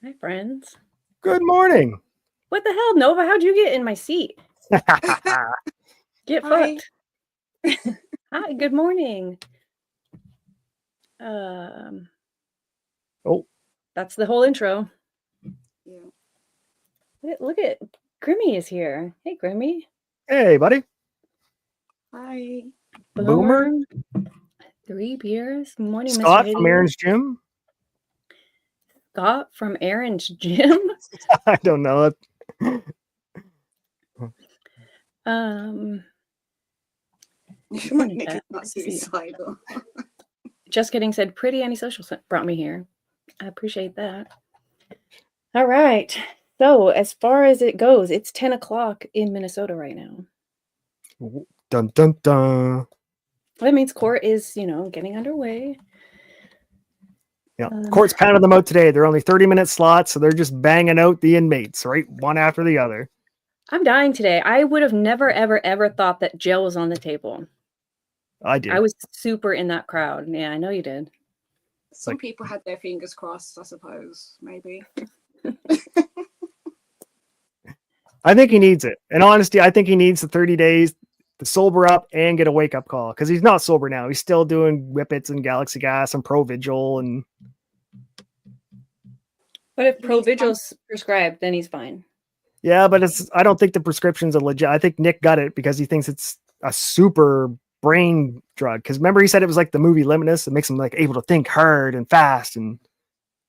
Hi, friends. Good morning. What the hell, Nova? How'd you get in my seat? Get Hi. fucked. Hi, good morning. Um, Oh, that's the whole intro. Yeah. Look at Grimmy is here. Hey, Grimmy. hey, buddy. Hi. Boomer. 3 beers. Good morning, Scott Mr. from Hideous. Aaron's Gym. Scott from Aaron's Gym. I don't know. Good morning, Nick Kat. is not Nice to see you. suicidal. Just kidding said pretty antisocial brought me here. I appreciate that. All right. So as far as it goes, it's 10 o'clock in Minnesota right now. Dun dun dun. That means court is, getting underway. Yeah, court's pounding them out today. They're only 30-minute slots, so they're just banging out the inmates, right? One after the other. I'm dying today. I would have never, ever, ever thought that jail was on the table. I did. I was super in that crowd. Yeah, I know you did. Some people had their fingers crossed, I suppose, maybe. I think he needs it. In honesty, I think he needs the 30 days to sober up and get a wake-up call, because he's not sober now. He's still doing whippets and Galaxy Gas and Provigil. And But if Provigil's prescribed, then he's fine. yeah, but I don't think the prescription's a legit. I think Nick got it because he thinks it's a super brain drug. Because remember, he said it was like the movie Limitless. It makes him like able to think hard and fast. And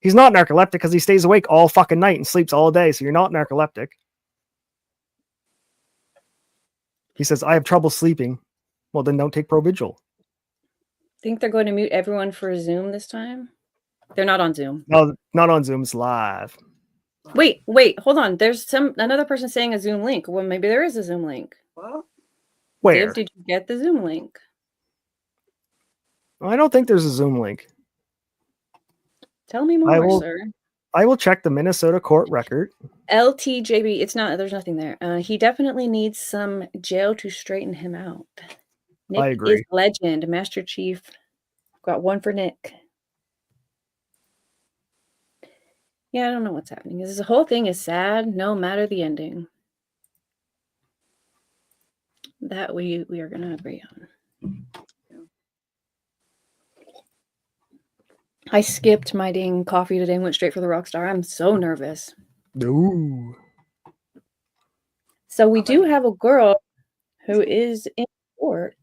he's not narcoleptic because he stays awake all fucking night and sleeps all day. So you're not narcoleptic. He says, I have trouble sleeping. Well, then don't take Provigil. Think they're going to mute everyone for Zoom this time? They're not on Zoom. No, not on Zoom. It's live. Wait, hold on. There's another person saying a Zoom link. Well, maybe there is a Zoom link. What? Where? Did you get the Zoom link? I don't think there's a Zoom link. Tell me more, sir. I will check the Minnesota court record. LTJB, there's nothing there. He definitely needs some jail to straighten him out. Nick I agree. is legend. Master Chief. Got one for Nick. Yeah, I don't know what's happening. This whole thing is sad, no matter the ending. That we are going to agree on. I skipped my dang coffee today and went straight for the Rockstar. I'm so nervous. Ooh. So we do have a girl who is in court.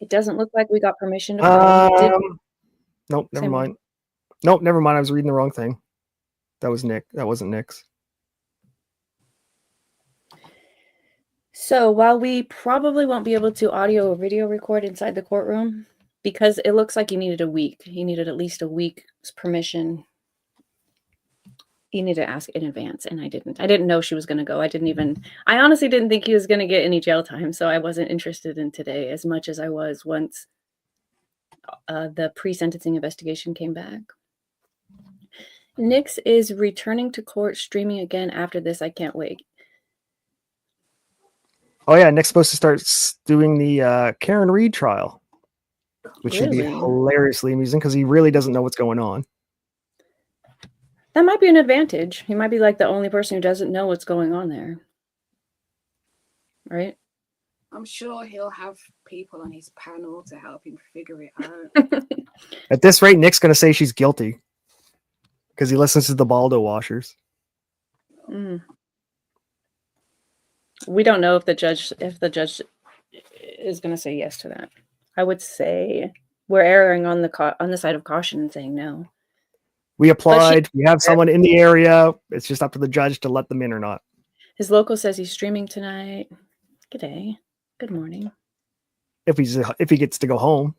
It doesn't look like we got permission to call. Nope, never mind. Nope, never mind. I was reading the wrong thing. That was Nick. That wasn't Nick's. So while we probably won't be able to audio or video record inside the courtroom, because it looks like he needed a week. He needed at least a week's permission. You need to ask in advance, and I didn't. I didn't know she was going to go. I honestly didn't think he was going to get any jail time, so I wasn't interested in today as much as I was once the pre-sentencing investigation came back. Nix is returning to court streaming again after this. I can't wait. Oh yeah, Nick's supposed to start doing the Karen Reed trial, which should be hilariously amusing because he really doesn't know what's going on. That might be an advantage. He might be like the only person who doesn't know what's going on there. Right? I'm sure he'll have people on his panel to help him figure it out. At this rate, Nick's going to say she's guilty because he listens to the Baldo Washers. Mm. We don't know if the judge is going to say yes to that. I would say we're erring on the side of caution and saying no. We applied. We have someone in the area. It's just up to the judge to let them in or not. His local says he's streaming tonight. Good day. Good morning. If he gets to go home.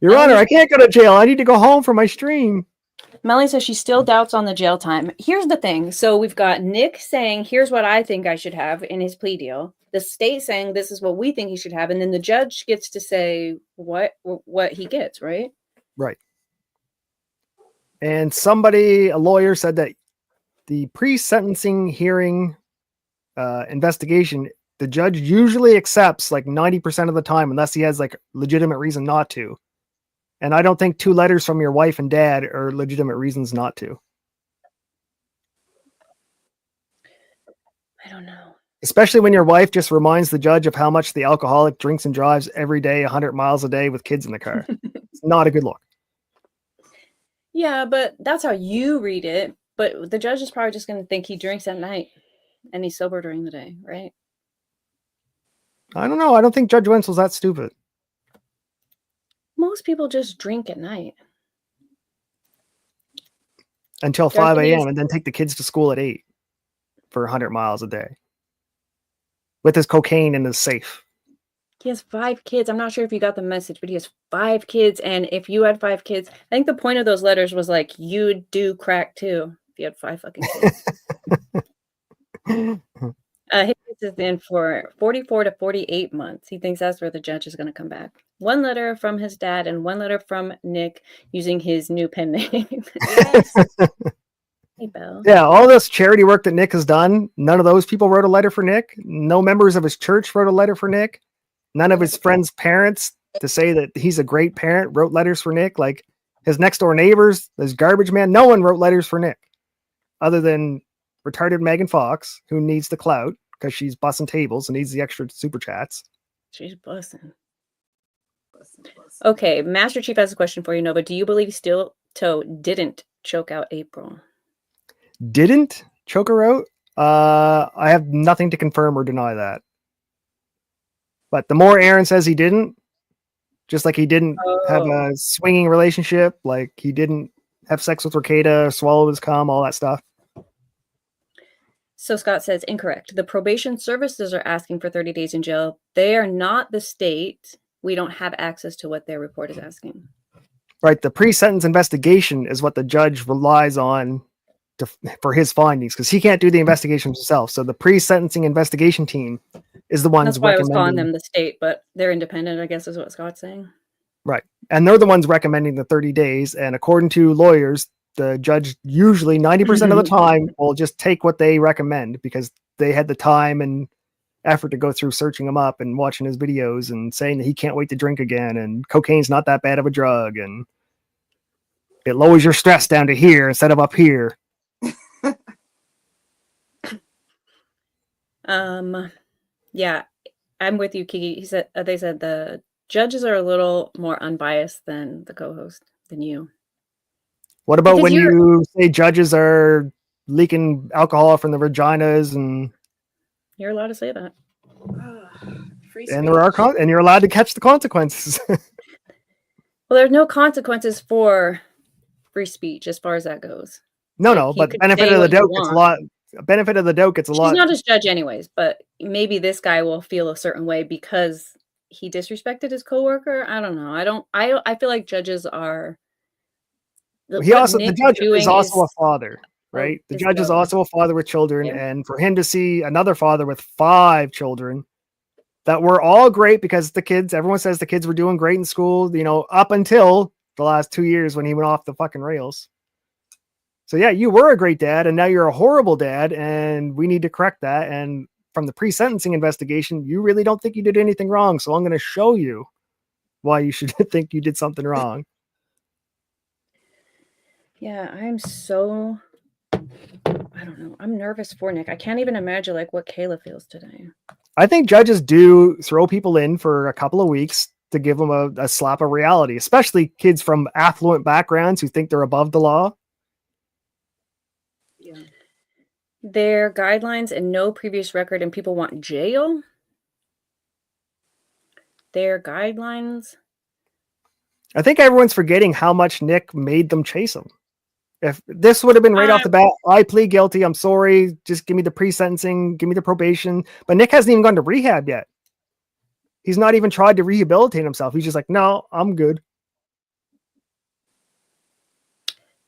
Your Honor, I can't go to jail. I need to go home for my stream. Melanie says she still doubts on the jail time. Here's the thing. So we've got Nick saying, here's what I think I should have in his plea deal. The state saying this is what we think he should have. And then the judge gets to say what he gets, right? Right. And a lawyer said that the pre-sentencing hearing investigation, the judge usually accepts like 90% of the time, unless he has like legitimate reason not to. And I don't think 2 letters from your wife and dad are legitimate reasons not to. I don't know. Especially when your wife just reminds the judge of how much the alcoholic drinks and drives every day, 100 miles a day with kids in the car. It's not a good look. Yeah, but that's how you read it. But the judge is probably just going to think he drinks at night and he's sober during the day, right? I don't know. I don't think Judge Wenzel's that stupid. Most people just drink at night. Until Judge 5 Wenzel- a.m. and then take the kids to school at 8 for 100 miles a day. With his cocaine in his safe. He has 5 kids. I'm not sure if you got the message, but he has 5 kids. And if you had 5 kids, I think the point of those letters was like, you'd do crack too if you had 5 fucking kids. His is in for 44 to 48 months. He thinks that's where the judge is going to come back. 1 letter from his dad and 1 letter from Nick using his new pen name. Yes. Hey, Belle. Yeah, all this charity work that Nick has done, none of those people wrote a letter for Nick. No members of his church wrote a letter for Nick. None of his friends' parents to say that he's a great parent wrote letters for Nick. Like his next door neighbors, his garbage man, no one wrote letters for Nick other than retarded Megan Fox, who needs the clout because she's bussing tables and needs the extra super chats. She's bussing. Listen. Okay, Master Chief has a question for you, Nova. Do you believe Steel Toe didn't choke out April? Didn't choke her out? I have nothing to confirm or deny that. But the more Aaron says he didn't, just like he didn't have a swinging relationship, like he didn't have sex with Ricada, swallow his cum, all that stuff. So Scott says incorrect. The probation services are asking for 30 days in jail. They are not the state. We don't have access to what their report is asking. Right. The pre-sentence investigation is what the judge relies on for his findings because he can't do the investigations himself. So the pre-sentencing investigation team is the ones That's why I was calling recommending. them the state, but they're independent, I guess is what Scott's saying. Right. And they're the ones recommending the 30 days. And according to lawyers, the judge usually 90% of the time will just take what they recommend because they had the time and effort to go through searching him up and watching his videos and saying that he can't wait to drink again and cocaine's not that bad of a drug and it lowers your stress down to here instead of up here. Yeah, I'm with you, Kiki. He said they said the judges are a little more unbiased than the co-host than you. What about Because when you're- you say judges are leaking alcohol from the vaginas and You're allowed to say that. Free and there are speech. and you're allowed to catch the consequences? Well, there's no consequences for free speech as far as that goes. No, Like, he but could benefit say of the what you doubt gets a lot. Benefit of the doubt gets a She's lot. not his judge anyways, but maybe this guy will feel a certain way because he disrespected his coworker. I don't know. I feel like judges are The judge is also a father, right? The judge is also a father with children, Yeah. and for him to see another father with 5 children that were all great because the kids, everyone says the kids were doing great in school, up until the last 2 years when he went off the fucking rails. So yeah, you were a great dad, and now you're a horrible dad, and we need to correct that. And from the pre-sentencing investigation, you really don't think you did anything wrong. So I'm going to show you why you should think you did something wrong. Yeah, I'm so I don't know. I'm nervous for Nick. I can't even imagine like what Kayla feels today. I think judges do throw people in for a couple of weeks to give them a slap of reality, especially kids from affluent backgrounds who think they're above the law. Yeah. Their guidelines and no previous record and people want jail. Their guidelines. I think everyone's forgetting how much Nick made them chase him. If this would have been right off the bat, I plead guilty. I'm sorry. Just give me the pre-sentencing, give me the probation. But Nick hasn't even gone to rehab yet. He's not even tried to rehabilitate himself. He's just like, no, I'm good.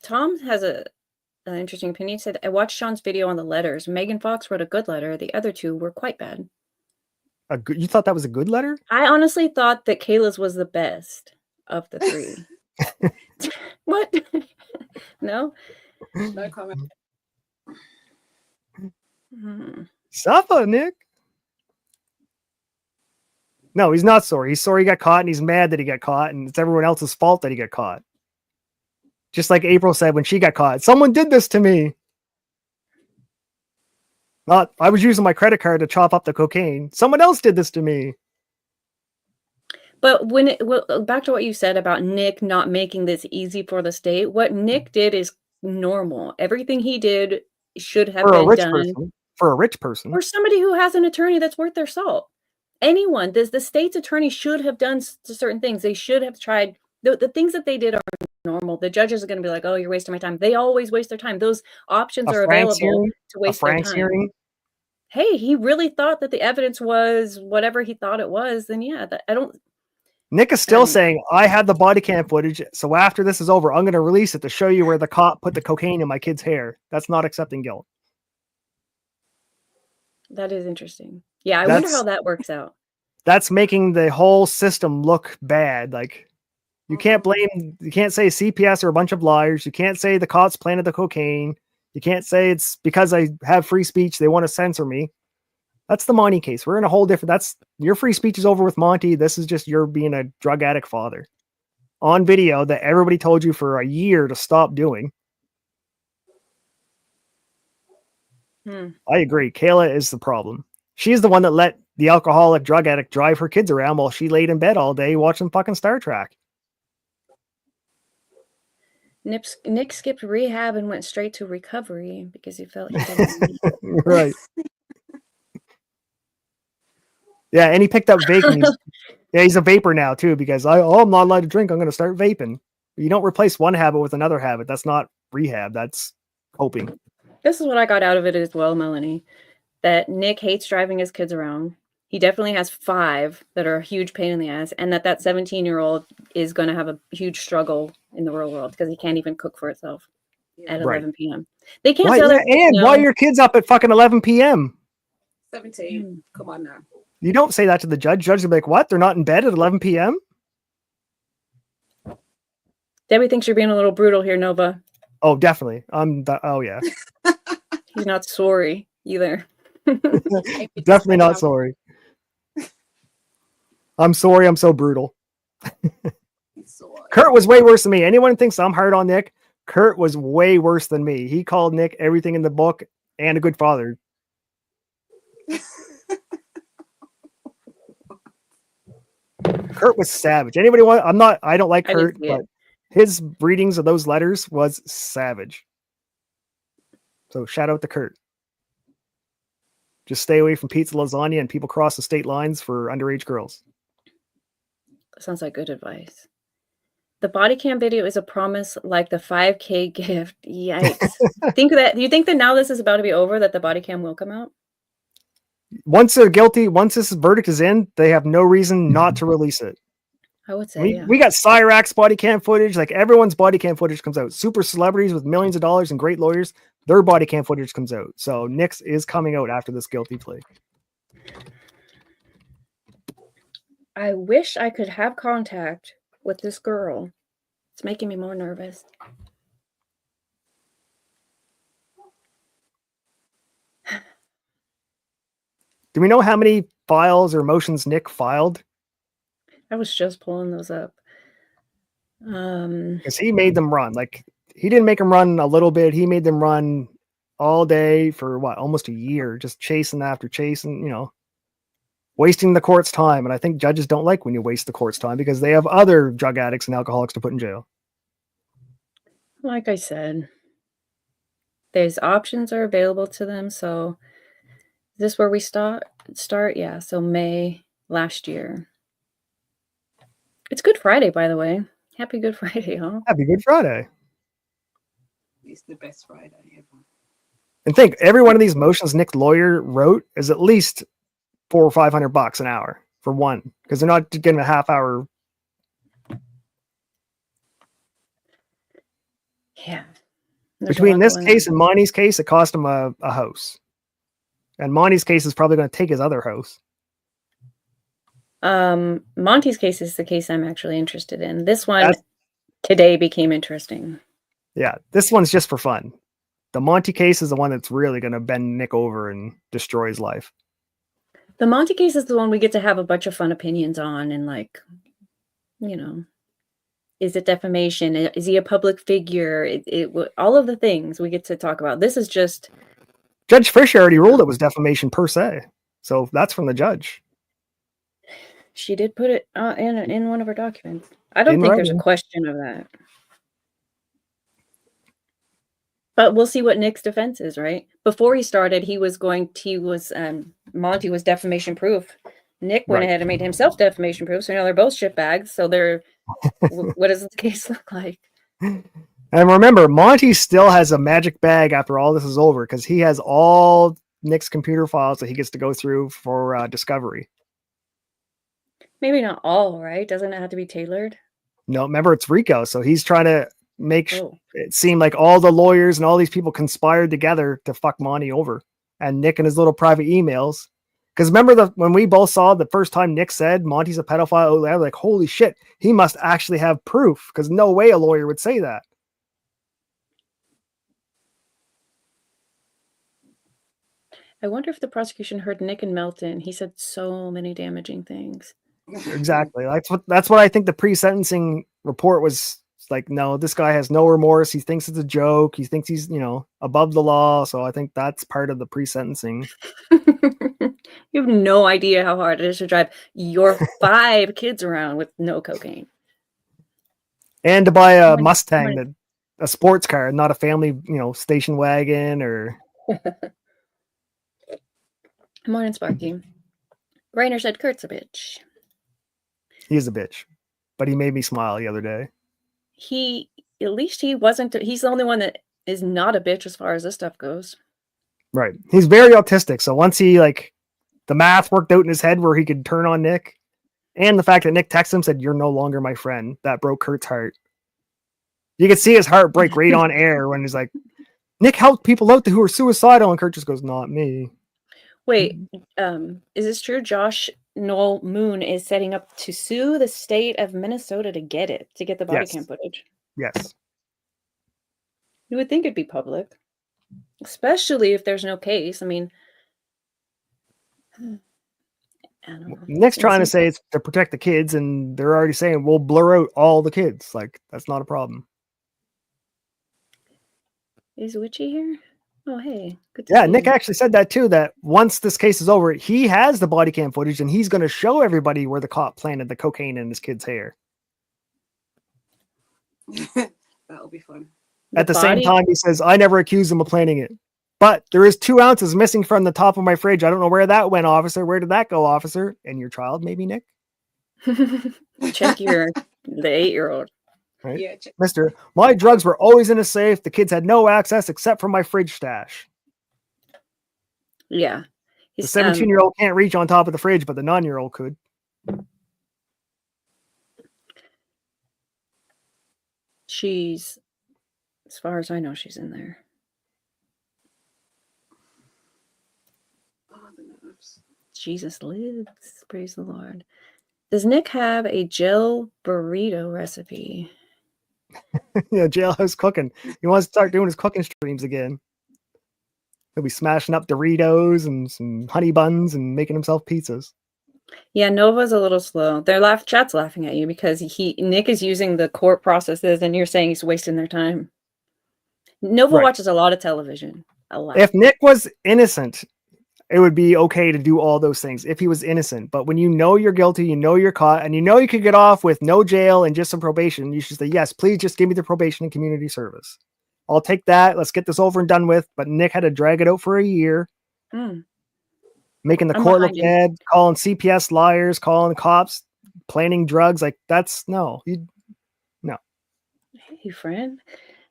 Tom has an interesting opinion. He said, I watched Sean's video on the letters. Megan Fox wrote a good letter. The other 2 were quite bad. You thought that was a good letter? I honestly thought that Kayla's was the best of the 3. What? No? No comment. Suffer, Nick. No, he's not sorry. He's sorry he got caught, and he's mad that he got caught, and it's everyone else's fault that he got caught. Just like April said when she got caught, someone did this to me. Not, I was using my credit card to chop up the cocaine. Someone else did this to me. But back to what you said about Nick not making this easy for the state, what Nick did is normal. Everything he did should have For a been rich done person. For a rich person. for somebody who has an attorney that's worth their salt. Anyone, the state's attorney should have done certain things. They should have tried. The things that they did are normal. The judges are going to be like, oh, you're wasting my time. They always waste their time. Those options are Frank's available hearing, to a waste their Frank's time. hearing. Hey, he really thought that the evidence was whatever he thought it was, then yeah, I don't. Nick is still saying, I had the body cam footage, so after this is over, I'm going to release it to show you where the cop put the cocaine in my kid's hair. That's not accepting guilt. That is interesting. Yeah, I wonder how that works out. That's making the whole system look bad. Like, you can't say CPS are a bunch of liars. You can't say the cops planted the cocaine. You can't say it's because I have free speech, they want to censor me. That's the Monty case. We're in a whole different, that's your free speech is over with Monty. This is just your being a drug addict father on video that everybody told you for a year to stop doing. I agree. Kayla is the problem. She's the one that let the alcoholic drug addict drive her kids around while she laid in bed all day watching fucking Star Trek. Nick skipped rehab and went straight to recovery because he felt he didn't. Right. Yeah, and he picked up vaping. Yeah, he's a vapor now too because I'm not allowed to drink. I'm going to start vaping. You don't replace one habit with another habit. That's not rehab. That's coping. This is what I got out of it as well, Melanie. That Nick hates driving his kids around. He definitely has 5 that are a huge pain in the ass, and that 17-year-old is going to have a huge struggle in the real world because he can't even cook for itself at 11 p.m. They can't why, tell their and why are your kids up at fucking 11 p.m.? 17. Come on now. You don't say that to the judge. Judge will be like, what? They're not in bed at 11 p.m.? Debbie thinks you're being a little brutal here, Nova. Oh, definitely. Oh, yeah. He's not sorry either. Definitely not sorry. I'm sorry I'm so brutal. Kurt was way worse than me. Anyone thinks I'm hard on Nick? Kurt was way worse than me. He called Nick everything in the book and a good father. Kurt was savage. Anybody want? I don't like Kurt, but his readings of those letters was savage. So shout out to Kurt. Just stay away from pizza, lasagna, and people cross the state lines for underage girls. Sounds like good advice. The body cam video is a promise like the 5K gift. Yikes. Do you think that now this is about to be over, that the body cam will come out? Once they're guilty, once this verdict is in, they have no reason not to release it. I would say, we got Cyrax's body cam footage. Like, everyone's body cam footage comes out. Super celebrities with millions of dollars and great lawyers, their body cam footage comes out. So Nick's is coming out after this guilty plea. I wish I could have contact with this girl. It's making me more nervous. Do we know how many files or motions Nick filed? I was just pulling those up. Because he made them run. Like, he didn't make them run a little bit. He made them run all day for almost a year, just chasing, wasting the court's time. And I think judges don't like when you waste the court's time because they have other drug addicts and alcoholics to put in jail. Like I said, there's options are available to them. So is this where we start? Yeah. So May last year. It's Good Friday, by the way. Happy Good Friday, huh? Happy Good Friday. It's the best Friday ever. And think, every one of these motions Nick's lawyer wrote is at least $400 or $500 an hour for one, because they're not getting a half hour. Yeah. Between this case and Monty's case, it cost him a house. And Monty's case is probably going to take his other house. Monty's case is the case I'm actually interested in. This one today became interesting. Yeah, this one's just for fun. The Monty case is the one that's really going to bend Nick over and destroy his life. The Monty case is the one we get to have a bunch of fun opinions on, and is it defamation? Is he a public figure? All of the things we get to talk about. This is just Judge Fisher already ruled it was defamation per se. So that's from the judge. She did put it in one of her documents. I don't In think there's a writing. question of that. But we'll see what Nick's defense is, right? Before he started, Monty was defamation proof. Nick went Right. ahead and made himself defamation proof. So now they're both shitbags. So what does the case look like? And remember, Monty still has a magic bag after all this is over because he has all Nick's computer files that he gets to go through for discovery. Maybe not all, right? Doesn't it have to be tailored? No, remember it's Rico, so he's trying to make Oh. it seem like all the lawyers and all these people conspired together to fuck Monty over. And Nick and his little private emails. Because remember when we both saw the first time Nick said Monty's a pedophile, I was like, holy shit, he must actually have proof because no way a lawyer would say that. I wonder if the prosecution heard Nick and Melton. He said so many damaging things. Exactly. That's what I think the pre-sentencing report was like. No, this guy has no remorse. He thinks it's a joke. He thinks he's, above the law. So I think that's part of the pre-sentencing. You have no idea how hard it is to drive your 5 kids around with no cocaine. And to buy a Mustang, a sports car, not a family, station wagon or. Morning, Sparky. Rainer said Kurt's a bitch. He's a bitch, but he made me smile the other day. At least he wasn't. He's the only one that is not a bitch as far as this stuff goes. Right. He's very autistic. So once he the math worked out in his head where he could turn on Nick, and the fact that Nick texted him said, "You're no longer my friend," that broke Kurt's heart. You could see his heart break right on air when he's like, Nick helped people out who were suicidal, and Kurt just goes, "Not me." Wait, is this true? Josh Noel Moon is setting up to sue the state of Minnesota to get the body cam footage. Yes. You would think it'd be public, especially if there's no case. I mean, I don't know. Nick's trying to say it's to protect the kids, and they're already saying we'll blur out all the kids. Like, that's not a problem. Is Witchy here? Oh, hey. Good to Yeah, see Nick you. actually said that too, that once this case is over, he has the body cam footage and he's going to show everybody where the cop planted the cocaine in his kid's hair. That'll be fun. At the same time, he says, I never accused him of planting it. But there is 2 ounces missing from the top of my fridge. I don't know where that went, officer. Where did that go, officer? And your child, maybe, Nick? Check the 8-year-old. Right? Yeah. Mister, my drugs were always in a safe. The kids had no access except for my fridge stash. Yeah. The 17-year-old can't reach on top of the fridge, but the 9-year-old could. She's, as far as I know, she's in there. Oh, the nerves. Jesus lives. Praise the Lord. Does Nick have a Jill burrito recipe? Yeah, Jailhouse cooking. He wants to start doing his cooking streams again. He'll be smashing up Doritos and some honey buns and making himself pizzas. Yeah, Nova's a little slow. Chat's laughing at you because Nick is using the court processes and you're saying he's wasting their time. Nova watches a lot of television. A lot. If Nick was innocent, it would be okay to do all those things if he was innocent. But when you know you're guilty, you know you're caught, and you know you could get off with no jail and just some probation, you should say, yes, please just give me the probation and community service. I'll take that. Let's get this over and done with. But Nick had to drag it out for a year, making the court look bad, calling CPS liars, calling cops, planting drugs. Like, that's no. Hey, friend.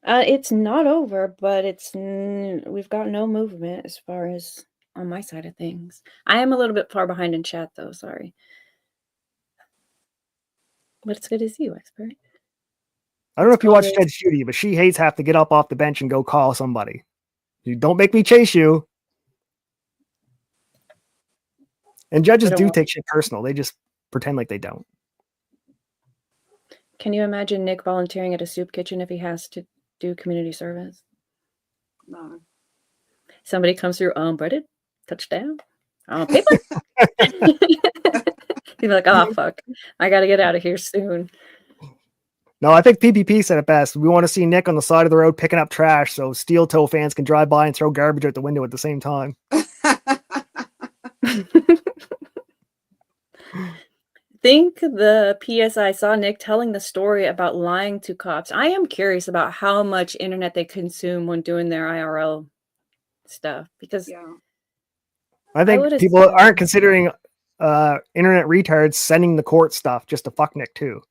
It's not over, but we've got no movement as far as on my side of things. I am a little bit far behind in chat, though. Sorry. But it's good to see you, expert. I don't know if you watch Judge Judy, but she hates have to get up off the bench and go call somebody. You don't make me chase you. And judges do take shit personal. They just pretend like they don't. Can you imagine Nick volunteering at a soup kitchen if he has to do community service? No. Somebody comes through, breaded, touchdown, paper. He'd be like, oh, fuck. I got to get out of here soon. No, I think PPP said it best. We want to see Nick on the side of the road picking up trash so steel toe fans can drive by and throw garbage out the window at the same time. Think the PSI saw Nick telling the story about lying to cops. I am curious about how much internet they consume when doing their IRL stuff because Yeah. I think would people assume- aren't considering internet retards sending the court stuff just to fuck Nick too.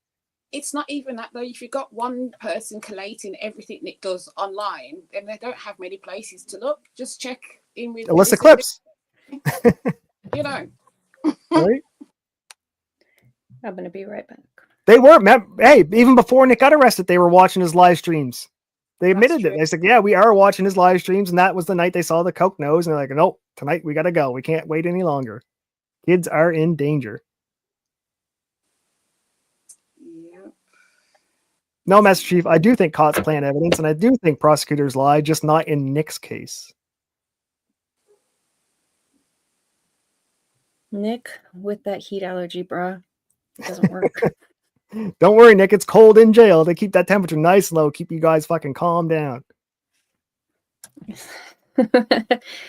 It's not even that though. If you've got one person collating everything Nick does online, then they don't have many places to look. Just check in with A list of Melissa, clips. You know. Right? I'm gonna be right back. They weren't. Hey, even before Nick got arrested, they were watching his live streams. They That's admitted it. true. They said, "Yeah, we are watching his live streams," and that was the night they saw the coke nose, and they're like, "Nope, tonight we gotta go. We can't wait any longer. Kids are in danger." Yeah. No, Master Chief, I do think cops plant evidence, and I do think prosecutors lie, just not in Nick's case. Nick with that heat allergy, bruh. It doesn't work. Don't worry, Nick. It's cold in jail. They keep that temperature nice and low. Keep you guys fucking calm down.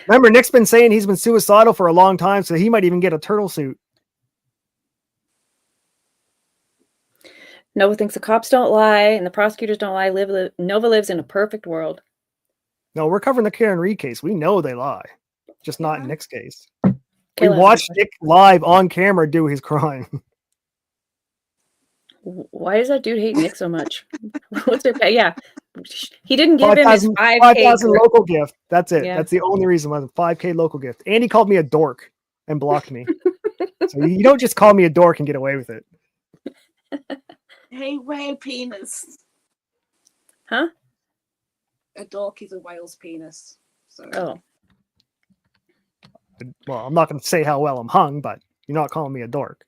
Remember, Nick's been saying he's been suicidal for a long time, so he might even get a turtle suit. Nova thinks the cops don't lie and the prosecutors don't lie. Nova lives in a perfect world. No, we're covering the Karen Reed case. We know they lie, just not in Yeah. Nick's case. Kayla has We a watched question. Nick live on camera do his crime. Why does that dude hate Nick so much? What's their pay? Yeah, he didn't give him his 5K. 5,000 local gift. That's it. Yeah. That's the only reason. Was a 5K local gift. And he called me a dork and blocked me. So you don't just call me a dork and get away with it. Hey, whale penis. Huh? A dork is a whale's penis. So Oh, Well, I'm not going to say how well I'm hung, but you're not calling me a dork.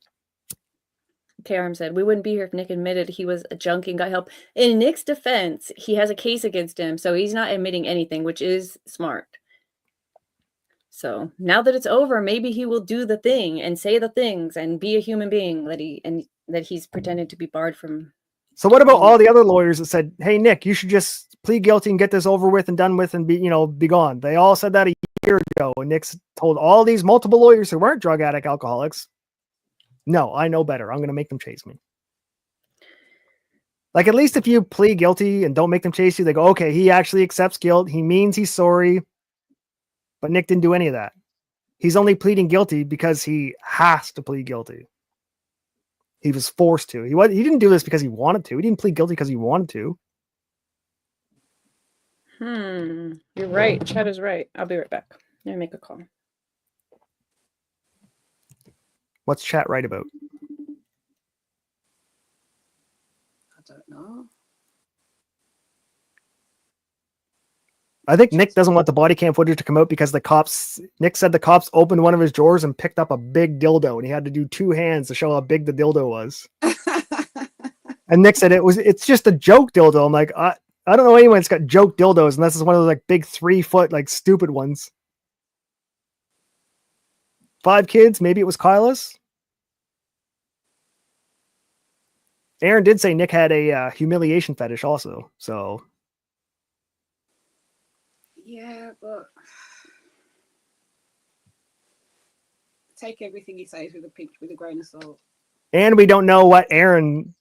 KRM said we wouldn't be here if Nick admitted he was a junkie and got help. In Nick's defense, he has a case against him, so he's not admitting anything, which is smart. So now that it's over, maybe he will do the thing and say the things and be a human being that he's pretended to be barred from. So what about all the other lawyers that said, "Hey, Nick, you should just plead guilty and get this over with and done with and be gone"? They all said that a year ago, and Nick's told all these multiple lawyers who weren't drug addict alcoholics, "No, I know better. I'm going to make them chase me." Like, at least if you plead guilty and don't make them chase you, they go, "Okay, he actually accepts guilt. He means he's sorry." But Nick didn't do any of that. He's only pleading guilty because he has to plead guilty. He was forced to. He didn't do this because he wanted to. He didn't plead guilty because he wanted to. You're right. Chad is right. I'll be right back. Let me make a call. What's chat right about? I don't know. I think Nick doesn't want the body cam footage to come out because Nick said the cops opened one of his drawers and picked up a big dildo, and he had to do 2 hands to show how big the dildo was. And Nick said it's just a joke dildo. I'm like, I don't know anyone that's got joke dildos unless it's one of those like big 3-foot like stupid ones. 5 kids, maybe it was Kyla's. Aaron did say Nick had a humiliation fetish also, so. Yeah, but take everything he says with a grain of salt. And we don't know what Aaron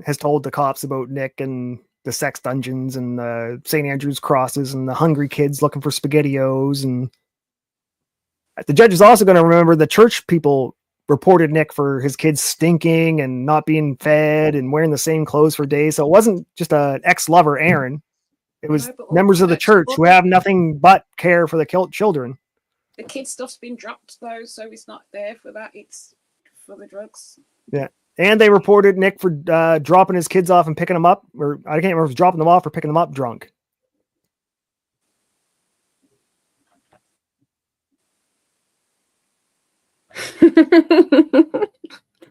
has told the cops about Nick and the sex dungeons and the St. Andrew's crosses and the hungry kids looking for SpaghettiOs. And the judge is also going to remember the church people reported Nick for his kids stinking and not being fed and wearing the same clothes for days. So it wasn't just an ex-lover, Aaron. It was No, but all members of the church church who people- have nothing but care for the children. The kid stuff's been dropped though, so it's not there for that. It's for the drugs. Yeah. And they reported Nick for dropping his kids off and picking them up, or I can't remember if it was dropping them off or picking them up drunk.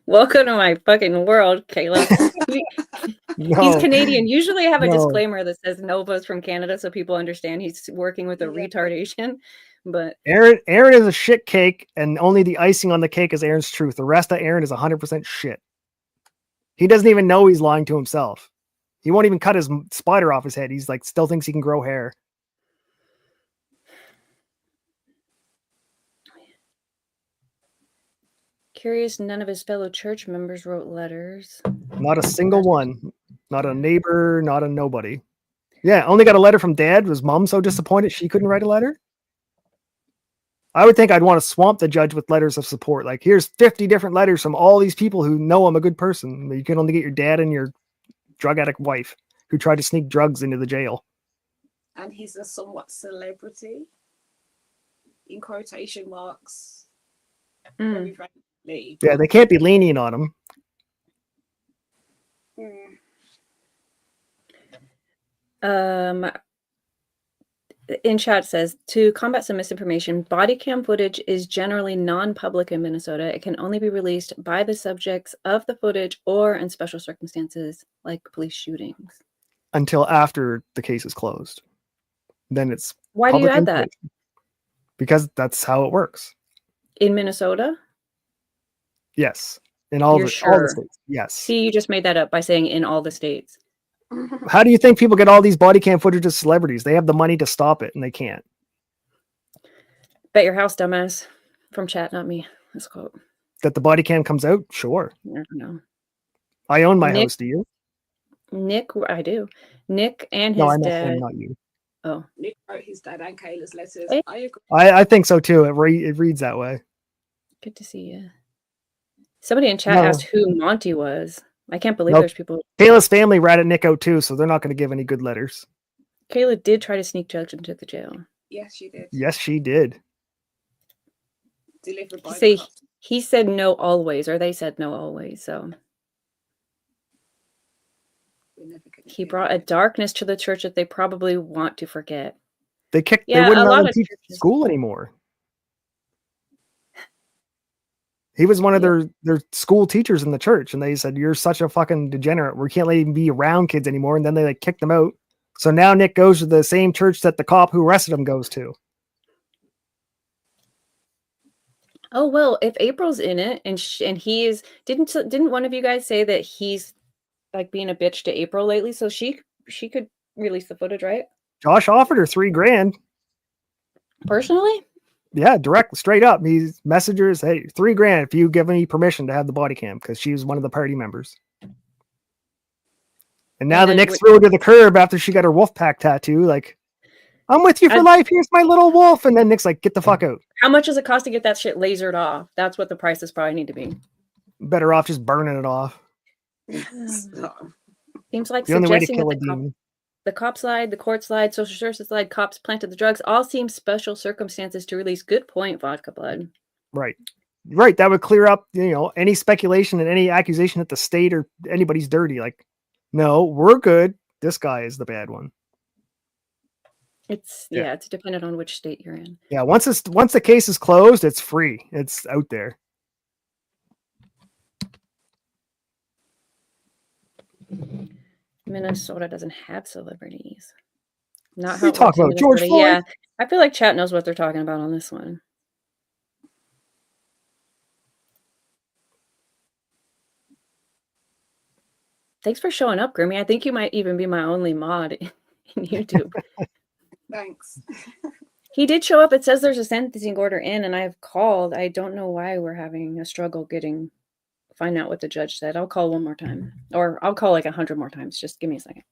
Welcome to my fucking world, Caleb. No. He's Canadian. Usually I have a No. disclaimer that says Nova's from Canada so people understand he's working with a Yeah. retardation. But Aaron is a shit cake, and only the icing on the cake is Aaron's truth. The rest of Aaron is 100% shit. He doesn't even know he's lying to himself. He won't even cut his spider off his head. He's like, still thinks he can grow hair. Curious, none of his fellow church members wrote letters. Not a single one. Not a neighbor, not a nobody. Yeah, only got a letter from Dad. Was Mom so disappointed she couldn't write a letter? I would think I'd want to swamp the judge with letters of support. Like, here's 50 different letters from all these people who know I'm a good person. But you can only get your dad and your drug addict wife who tried to sneak drugs into the jail. And he's a somewhat celebrity, in quotation marks. Very frankly. Yeah, they can't be lenient on him. In chat says, to combat some misinformation, body cam footage is generally non-public in Minnesota. It can only be released by the subjects of the footage or in special circumstances like police shootings. Until after the case is closed. Then it's Why do you public add that? information. Because that's how it works. In Minnesota? Yes. In all You're the sure? states. Yes. See, you just made that up by saying in all the states. How do you think people get all these body cam footage of celebrities? They have the money to stop it and they can't. Bet your house, dumbass. From chat, not me. This quote. That the body cam comes out? Sure. I don't know. I own my Nick- house. Do you? Nick, I do. Nick and his No, I meant dad. him, not you. Oh, Nick wrote his dad and Kayla's letters. Hey. I agree. I think so too. It reads that way. good to see you. Somebody in chat No. asked who Monty was. I can't believe Nope. there's people. Kayla's family ratted Nick out too, so they're not going to give any good letters. Kayla did try to sneak drugs into the jail. Yes, she did. Yes, she did. Delivered by See, the cops. he said no always, or they said no always. So We're never gonna he get brought a it. darkness to the church that they probably want to forget. They Yeah, wouldn't a let lot him of teach churches- school anymore. He was one of their school teachers in the church, and they said, "You're such a fucking degenerate. We can't let him be around kids anymore." And then they like kicked him out. So now Nick goes to the same church that the cop who arrested him goes to. Oh well, if April's in it and he is, didn't one of you guys say that he's like being a bitch to April lately? So she could release the footage, right? Josh offered her $3,000. Personally, Yeah, direct, straight up. He's messengers, hey, $3,000 if you give me permission to have the body cam, because she was one of the party members. And now And the then Nick threw her to the curb after she got her wolf pack tattoo. Like, I'm with you for life. Here's my little wolf. And then Nick's like, get the fuck out. how much does it cost to get that shit lasered off? That's what the prices probably need to be. Better off just burning it off. Stop. Seems like The only way to suggesting kill a that demon. the cops lied, the courts lied, social services lied, cops planted the drugs. All seem special circumstances to release. Good point, Vodka Blood. Right. Right. That would clear up, any speculation and any accusation that the state or anybody's dirty. Like, no, we're good. This guy is the bad one. It's Yeah. it's dependent on which state you're in. Yeah. Once the case is closed, it's free. It's out there. Minnesota doesn't have celebrities. Not You how it talk works in about George Minnesota. Yeah, Floyd. I feel like chat knows what they're talking about on this one. Thanks for showing up, Grimmy. I think you might even be my only mod in YouTube. Thanks. He did show up. It says there's a sentencing order in, and I've called. I don't know why we're having a struggle find out what the judge said. I'll call one more time, or I'll call like 100 more times. Just give me a second.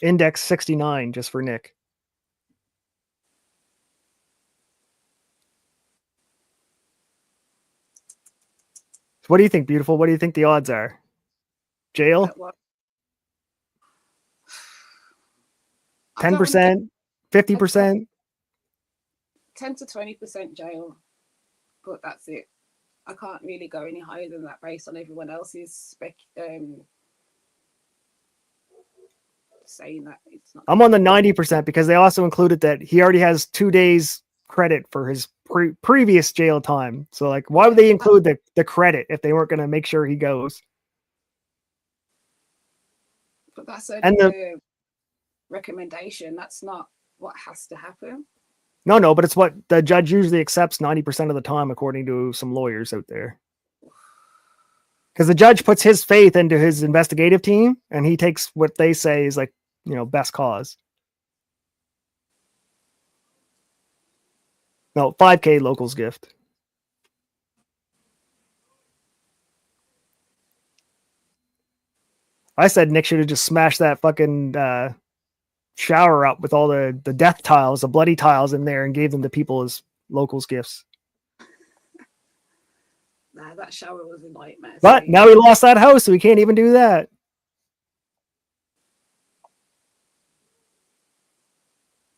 Index 69 just for Nick. So what do you think, beautiful? What do you think the odds are? Jail? That what? I don't 10%? 50%? 10 to 20% jail, but that's it. I can't really go any higher than that based on everyone else's saying that it's not. I'm on the 90% because they also included that he already has 2 days credit for his previous jail time. So like, why would they include the credit if they weren't going to make sure he goes? But that's And a recommendation. That's not what has to happen. No, but it's what the judge usually accepts 90% of the time, according to some lawyers out there. Because the judge puts his faith into his investigative team, and he takes what they say is like, best cause. No, 5K locals gift. I said Nick should have just smashed that fucking shower up with all the death tiles, the bloody tiles in there, and gave them to people as locals gifts. Nah, that shower was a nightmare. But now he lost that house, so he can't even do that.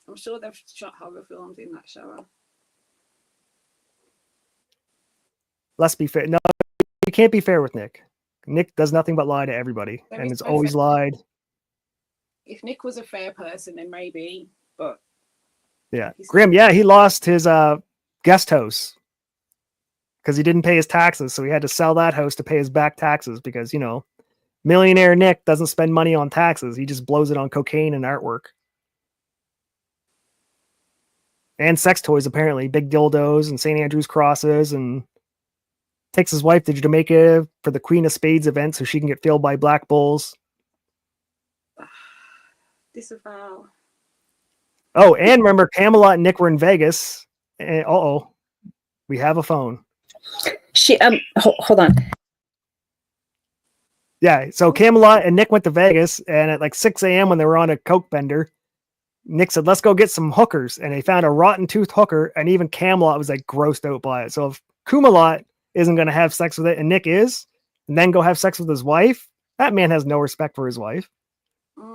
I'm sure they've shot horror films in that shower. Let's be fair. No, you can't be fair with Nick. Nick does nothing but lie to everybody, There and is it's no always fair- lied. If Nick was a fair person, then maybe, but Yeah, he's- Grim. Yeah, he lost his guest house because he didn't pay his taxes, so he had to sell that house to pay his back taxes because millionaire Nick doesn't spend money on taxes; he just blows it on cocaine and artwork and sex toys. Apparently, big dildos and St. Andrew's crosses, and takes his wife to Jamaica for the Queen of Spades event so she can get filled by black bulls. disavow. Oh, and remember, Camelot and Nick were in Vegas. And, we have a phone. She hold on. Yeah, so Camelot and Nick went to Vegas, and at like 6 a.m. when they were on a coke bender, Nick said, "Let's go get some hookers," and they found a rotten tooth hooker, and even Camelot was like grossed out by it. So if Kumalot isn't going to have sex with it, and Nick is, and then go have sex with his wife, that man has no respect for his wife.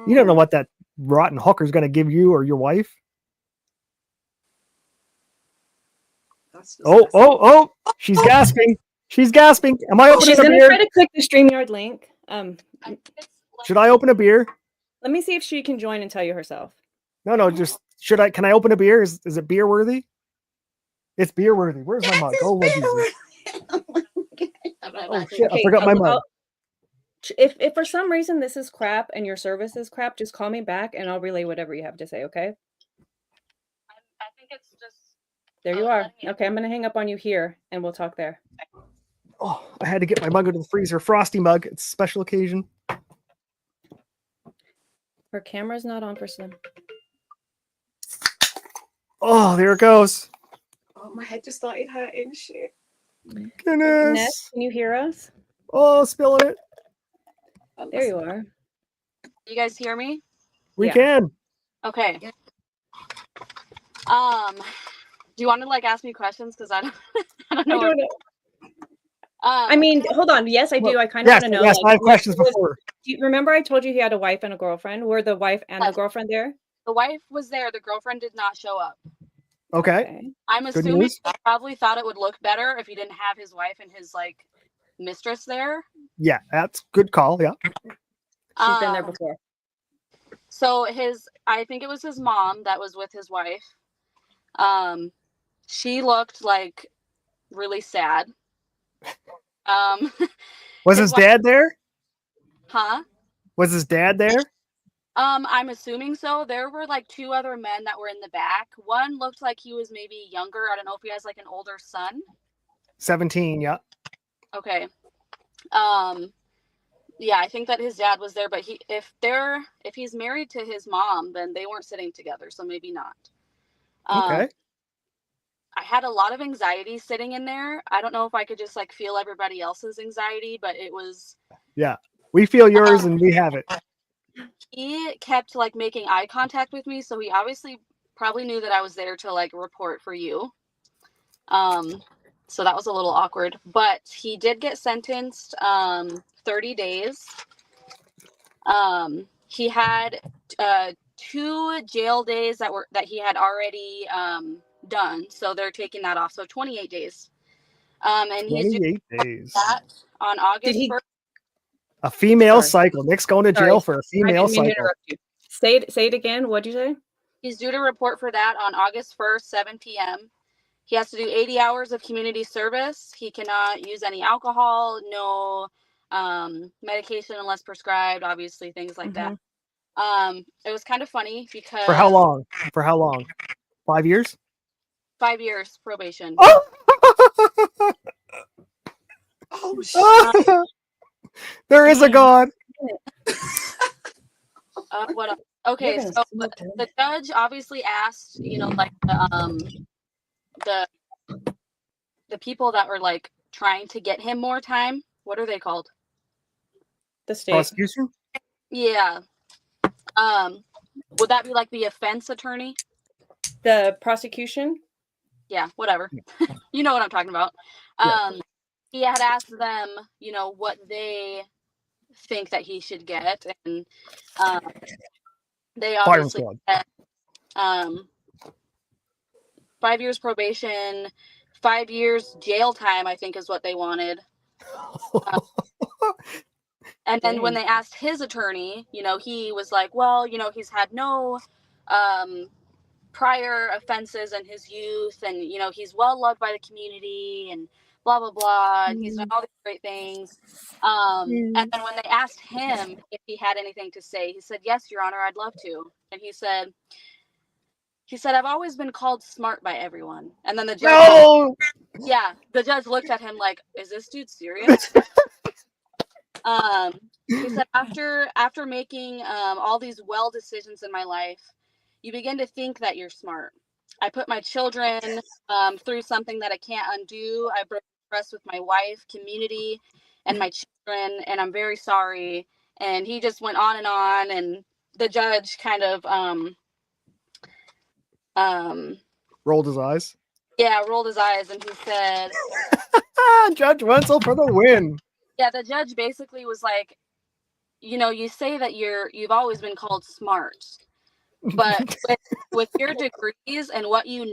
You don't know what that rotten hooker is going to give you or your wife. That's Oh! She's gasping. She's gasping. Am I opening She's a gonna beer? try to click the StreamYard link. Should I open a beer? Let me see if she can join and tell you herself. No, just should I? Can I open a beer? Is it beer worthy? It's beer worthy. Where's my mug? Oh, Jesus. Oh shit! I Okay, forgot my mug. If for some reason this is crap and your service is crap, just call me back and I'll relay whatever you have to say. Okay. I think it's just. There you are. Okay, I'm gonna hang up on you here and we'll talk there. Oh, I had to get my mug out of the freezer. Frosty mug. It's a special occasion. Her camera's not on for Slim. Oh, there it goes. Oh, my head just started hurting. Shit. Goodness. Ness, can you hear us? Oh, spilling it. There you are. You guys hear me? We Yeah. can. Okay. Yeah. Do you want to like ask me questions? Because I don't I know. don't know. I Um, mean, hold on. Yes, I do. I kind of Yes, want to know. yes. like, I have questions was- before. do you remember I told you he had a wife and a girlfriend? Were the wife and the Yes. girlfriend there? the wife was there. The girlfriend did not show up. Okay. I'm Good assuming news. he probably thought it would look better if he didn't have his wife and his like mistress there. Yeah, that's good call. Yeah. She's been there Um, before. So I think it was his mom that was with his wife. She looked like really sad. Was His his dad there? Huh? Was his dad there? I'm assuming so. There were like two other men that were in the back. One looked like he was maybe younger. I don't know if he has like an older son. 17. Yeah. Okay. Yeah, I think that his dad was there, but if he's married to his mom, then they weren't sitting together, so maybe not. Okay. I had a lot of anxiety sitting in there. I don't know if I could just like feel everybody else's anxiety, but it was. We feel yours and we have it. He kept like making eye contact with me, so he obviously probably knew that I was there to like report for you. So that was a little awkward, but he did get sentenced 30 days. He had 2 jail days that he had already done, so they're taking that off. So 28 days. And he's doing 28 days. that on August he- 1st. A female Sorry. cycle. Nick's going to Sorry. jail for a I female didn't mean to cycle. interrupt you. Say it again. What'd you say? He's due to report for that on August 1st, 7 p.m. He has to do 80 hours of community service. He cannot use any alcohol, no medication unless prescribed, obviously, things like that. It was kind of funny because For how long? For how long? 5 years? 5 years probation. Oh shit. There is a God. What else? You're Okay, gonna so smoke the judge obviously asked, like the people that were like trying to get him more time. What are they called? the state. Prosecution? Yeah. Would that be like the offense attorney? The prosecution? Yeah, whatever. You know what I'm talking about. Yeah. He had asked them, what they think that he should get, and they Firing obviously squad. said, 5 years probation, 5 years jail time, I think is what they wanted. And then when Dang. they asked his attorney, he was like, well, he's had no prior offenses in his youth, and he's well loved by the community, and blah blah blah, and he's done all these great things. And then when they asked him if he had anything to say, he said, yes, Your Honor, I'd love to. And he said, I've always been called smart by everyone. And then the judge, No! the judge looked at him like, is this dude serious? He said, after making all these well decisions in my life, you begin to think that you're smart. I put my children through something that I can't undo. I broke trust with my wife, community, and my children, and I'm very sorry. And he just went on, and the judge kind of Rolled his eyes. rolled his eyes, and he said, Judge Wenzel for the win. yeah, the judge basically was like, you say that you've always been called smart, but with your degrees and what you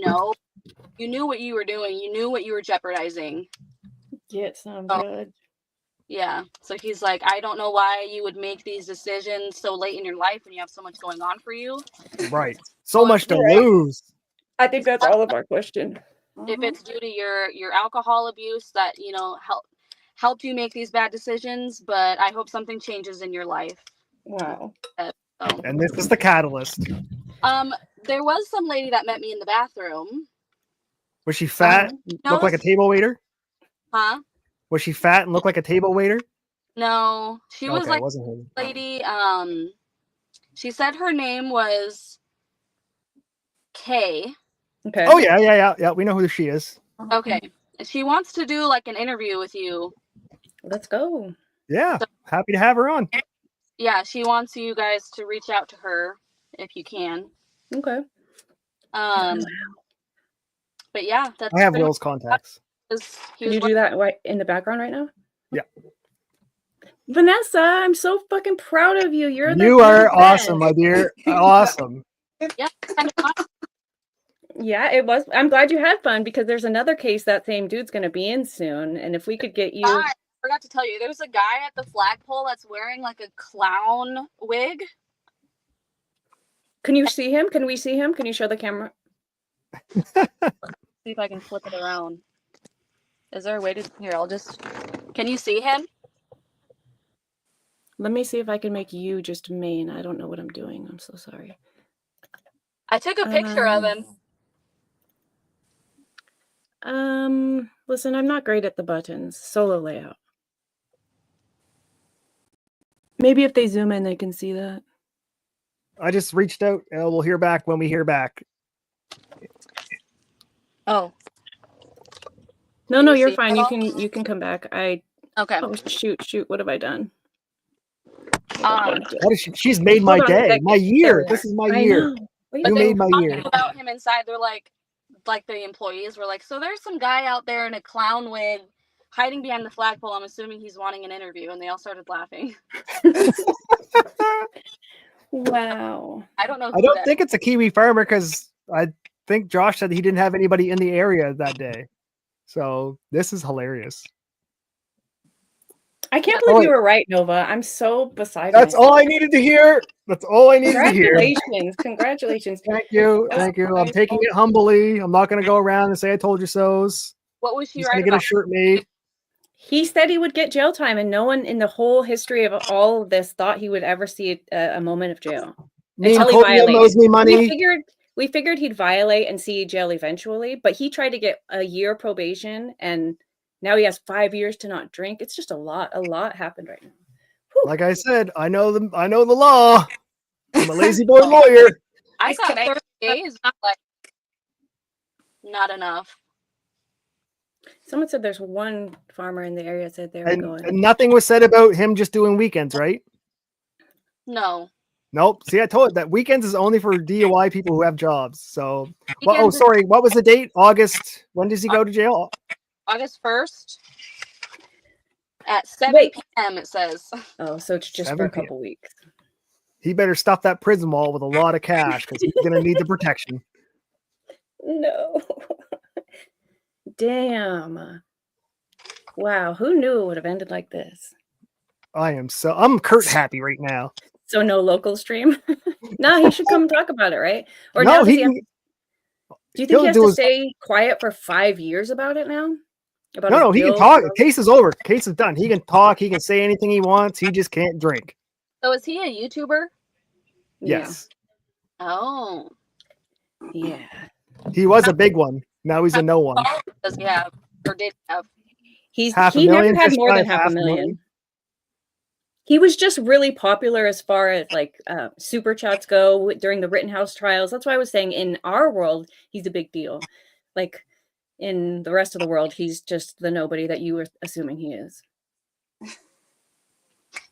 knew what you were doing, you knew what you were jeopardizing. Get some Oh. judge. Yeah. So he's like, I don't know why you would make these decisions so late in your life when you have so much going on for you. Right. So much to Right. lose. I think that's all of our question. If it's due to your alcohol abuse that, helped you make these bad decisions, but I hope something changes in your life. Wow. So, And this is the catalyst. there was some lady that met me in the bathroom. Was she fat? Looked like a table waiter? Huh? Was she fat and looked like a table waiter? No, she was Okay, like it wasn't her. lady. She said her name was Kay. Okay. Oh yeah. We know who she is. Okay. She wants to do like an interview with you. Let's go. Yeah, happy to have her on. Yeah, she wants you guys to reach out to her if you can. Okay. But yeah, that's I have pretty Will's contacts. much- he Can was you do that right in the background right now? Yeah. Vanessa, I'm so fucking proud of you. You're the You are best. awesome, my dear. Awesome. yeah, kind of fun. Yeah, it was. I'm glad you had fun because there's another case that same dude's going to be in soon. And if we could get you. I forgot to tell you, there's a guy at the flagpole that's wearing like a clown wig. Can you see him? Can we see him? Can you show the camera? See if I can flip it around. Is there a way to here? Can you see him? Let me see if I can make you just main. I don't know what I'm doing. I'm so sorry. I took a picture of him. Listen, I'm not great at the buttons. Solo layout. Maybe if they zoom in, they can see that. I just reached out. We'll hear back when we hear back. Oh. No, Can no, you you're see fine. it You can come back. Okay. Oh shoot. What have I done? What is she's made my Hold on a day, second. my year. There. This is my I year. know. Wait You a made minute. my year. About him inside, they're like the employees were like, so there's some guy out there in a clown wig hiding behind the flagpole. I'm assuming he's wanting an interview, and they all started laughing. Wow. I don't know. I don't think it's a Kiwi farmer because I think Josh said he didn't have anybody in the area that day. So this is hilarious. I can't believe you were right, Nova. I'm so beside That's myself. all I needed to hear. That's all I needed to hear. Congratulations. Thank you. I'm taking it humbly. I'm not going to go around and say I told you so's. What was she He's right going to get a about? shirt made. He said he would get jail time, and no one in the whole history of all of this thought he would ever see a moment of jail. Me and Until he Cody violated. owes me money. We figured he'd violate and see jail eventually, but he tried to get a year probation and Now he has 5 years to not drink. It's just a lot happened right now. Like I said, I know the law. I'm a lazy boy lawyer. I It's thought Canadian. 30 days was like not enough. Someone said there's one farmer in the area said they were going. And nothing was said about him just doing weekends, right? No. Nope. See, I told you that weekends is only for DUI people who have jobs. So, well, oh, Weekends is sorry. What was the date? August. When does he go to jail? August 1st at 7 Wait. p.m. it says. Oh, so it's just for 7 a couple weeks. He better stuff that prison wall with a lot of cash because he's going to need the protection. No. Damn. Wow. Who knew it would have ended like this? I'm Kurt happy right now. So no local stream? No, he should come talk about it, right? Or No, now does he he have, can. do you think he'll he has do to his- stay quiet for 5 years about it now? About No, his he can bills talk. and all Case is over. Case is done. He can talk. He can say anything he wants. He just can't drink. So is he a YouTuber? that? Yeah. Yes. Oh. Yeah. He was a big one. Now he's a no one. Does he have or did he have? He Half a never million, had just more shy than of half a half a million. million. He was just really popular as far as like super chats go during the Rittenhouse trials. That's why I was saying in our world, he's a big deal. Like in the rest of the world, he's just the nobody that you were assuming he is.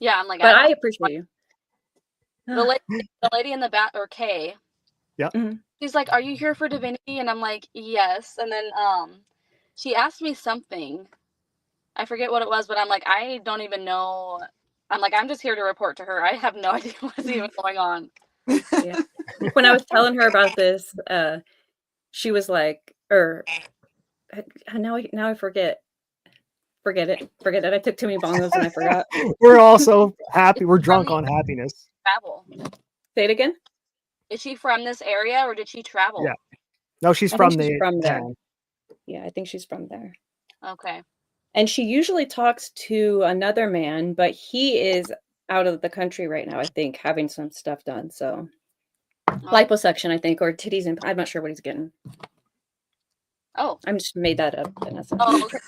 Yeah, I'm like, But I don't- appreciate you. the lady in the back, or Kay. Yeah. Mhm. She's like, "Are you here for divinity?" And I'm like, "Yes." And then she asked me something. I forget what it was, but I'm like, I don't even know. I'm like, I'm just here to report to her. I have no idea what's even going on. Yeah. When I was telling her about this, she was like, now I forget. Forget it. I took too many bongos and I forgot. We're also happy. We're drunk on happiness. Travel. Say it again. Is she from this area or did she travel? Yeah. No, she's I from think she's the from there. town. Yeah, I think she's from there. Okay. And she usually talks to another man, but he is out of the country right now, I think, having some stuff done. So liposuction, I think, or titties, and I'm not sure what he's getting. Oh. I'm just made that up, Vanessa. Oh, okay.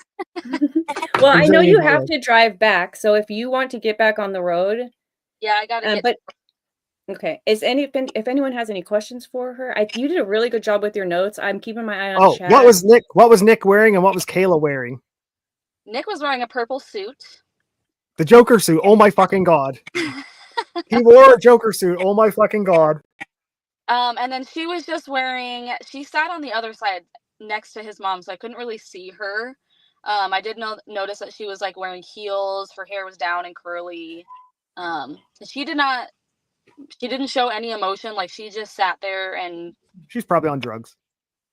Well, I He's know only you good. have to drive back, so if you want to get back on the road, Yeah, I gotta get. but okay, if anyone has any questions for her, you did a really good job with your notes. I'm keeping my eye on Oh, chat. what was Nick wearing and what was Kayla wearing? Nick was wearing a purple suit. The Joker suit. Oh my fucking god. He wore a Joker suit. Oh my fucking god. And then she was just wearing. She sat on the other side next to his mom, so I couldn't really see her. I did notice that she was like wearing heels. Her hair was down and curly. She didn't show any emotion. Like she just sat there and She's probably on drugs.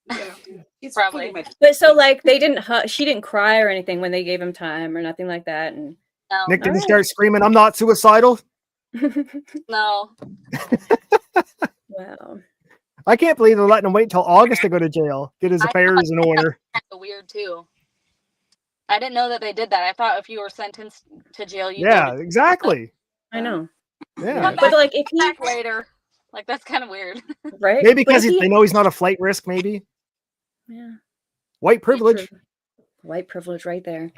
Yeah. It's Probably. fully med- But so like they didn't she didn't cry or anything when they gave him time or nothing like that. And no, Nick didn't Alright. start screaming, "I'm not suicidal." no. wow. I can't believe they're letting him wait until August to go to jail. Get his I affairs in order. Kind of weird too. I didn't know that they did that. I thought if you were sentenced to jail, you Yeah, exactly. I know. Yeah. But like if he back later. Like that's kind of weird. right? Maybe But because if they know he's not a flight risk, maybe. yeah. White privilege. True. White privilege right there.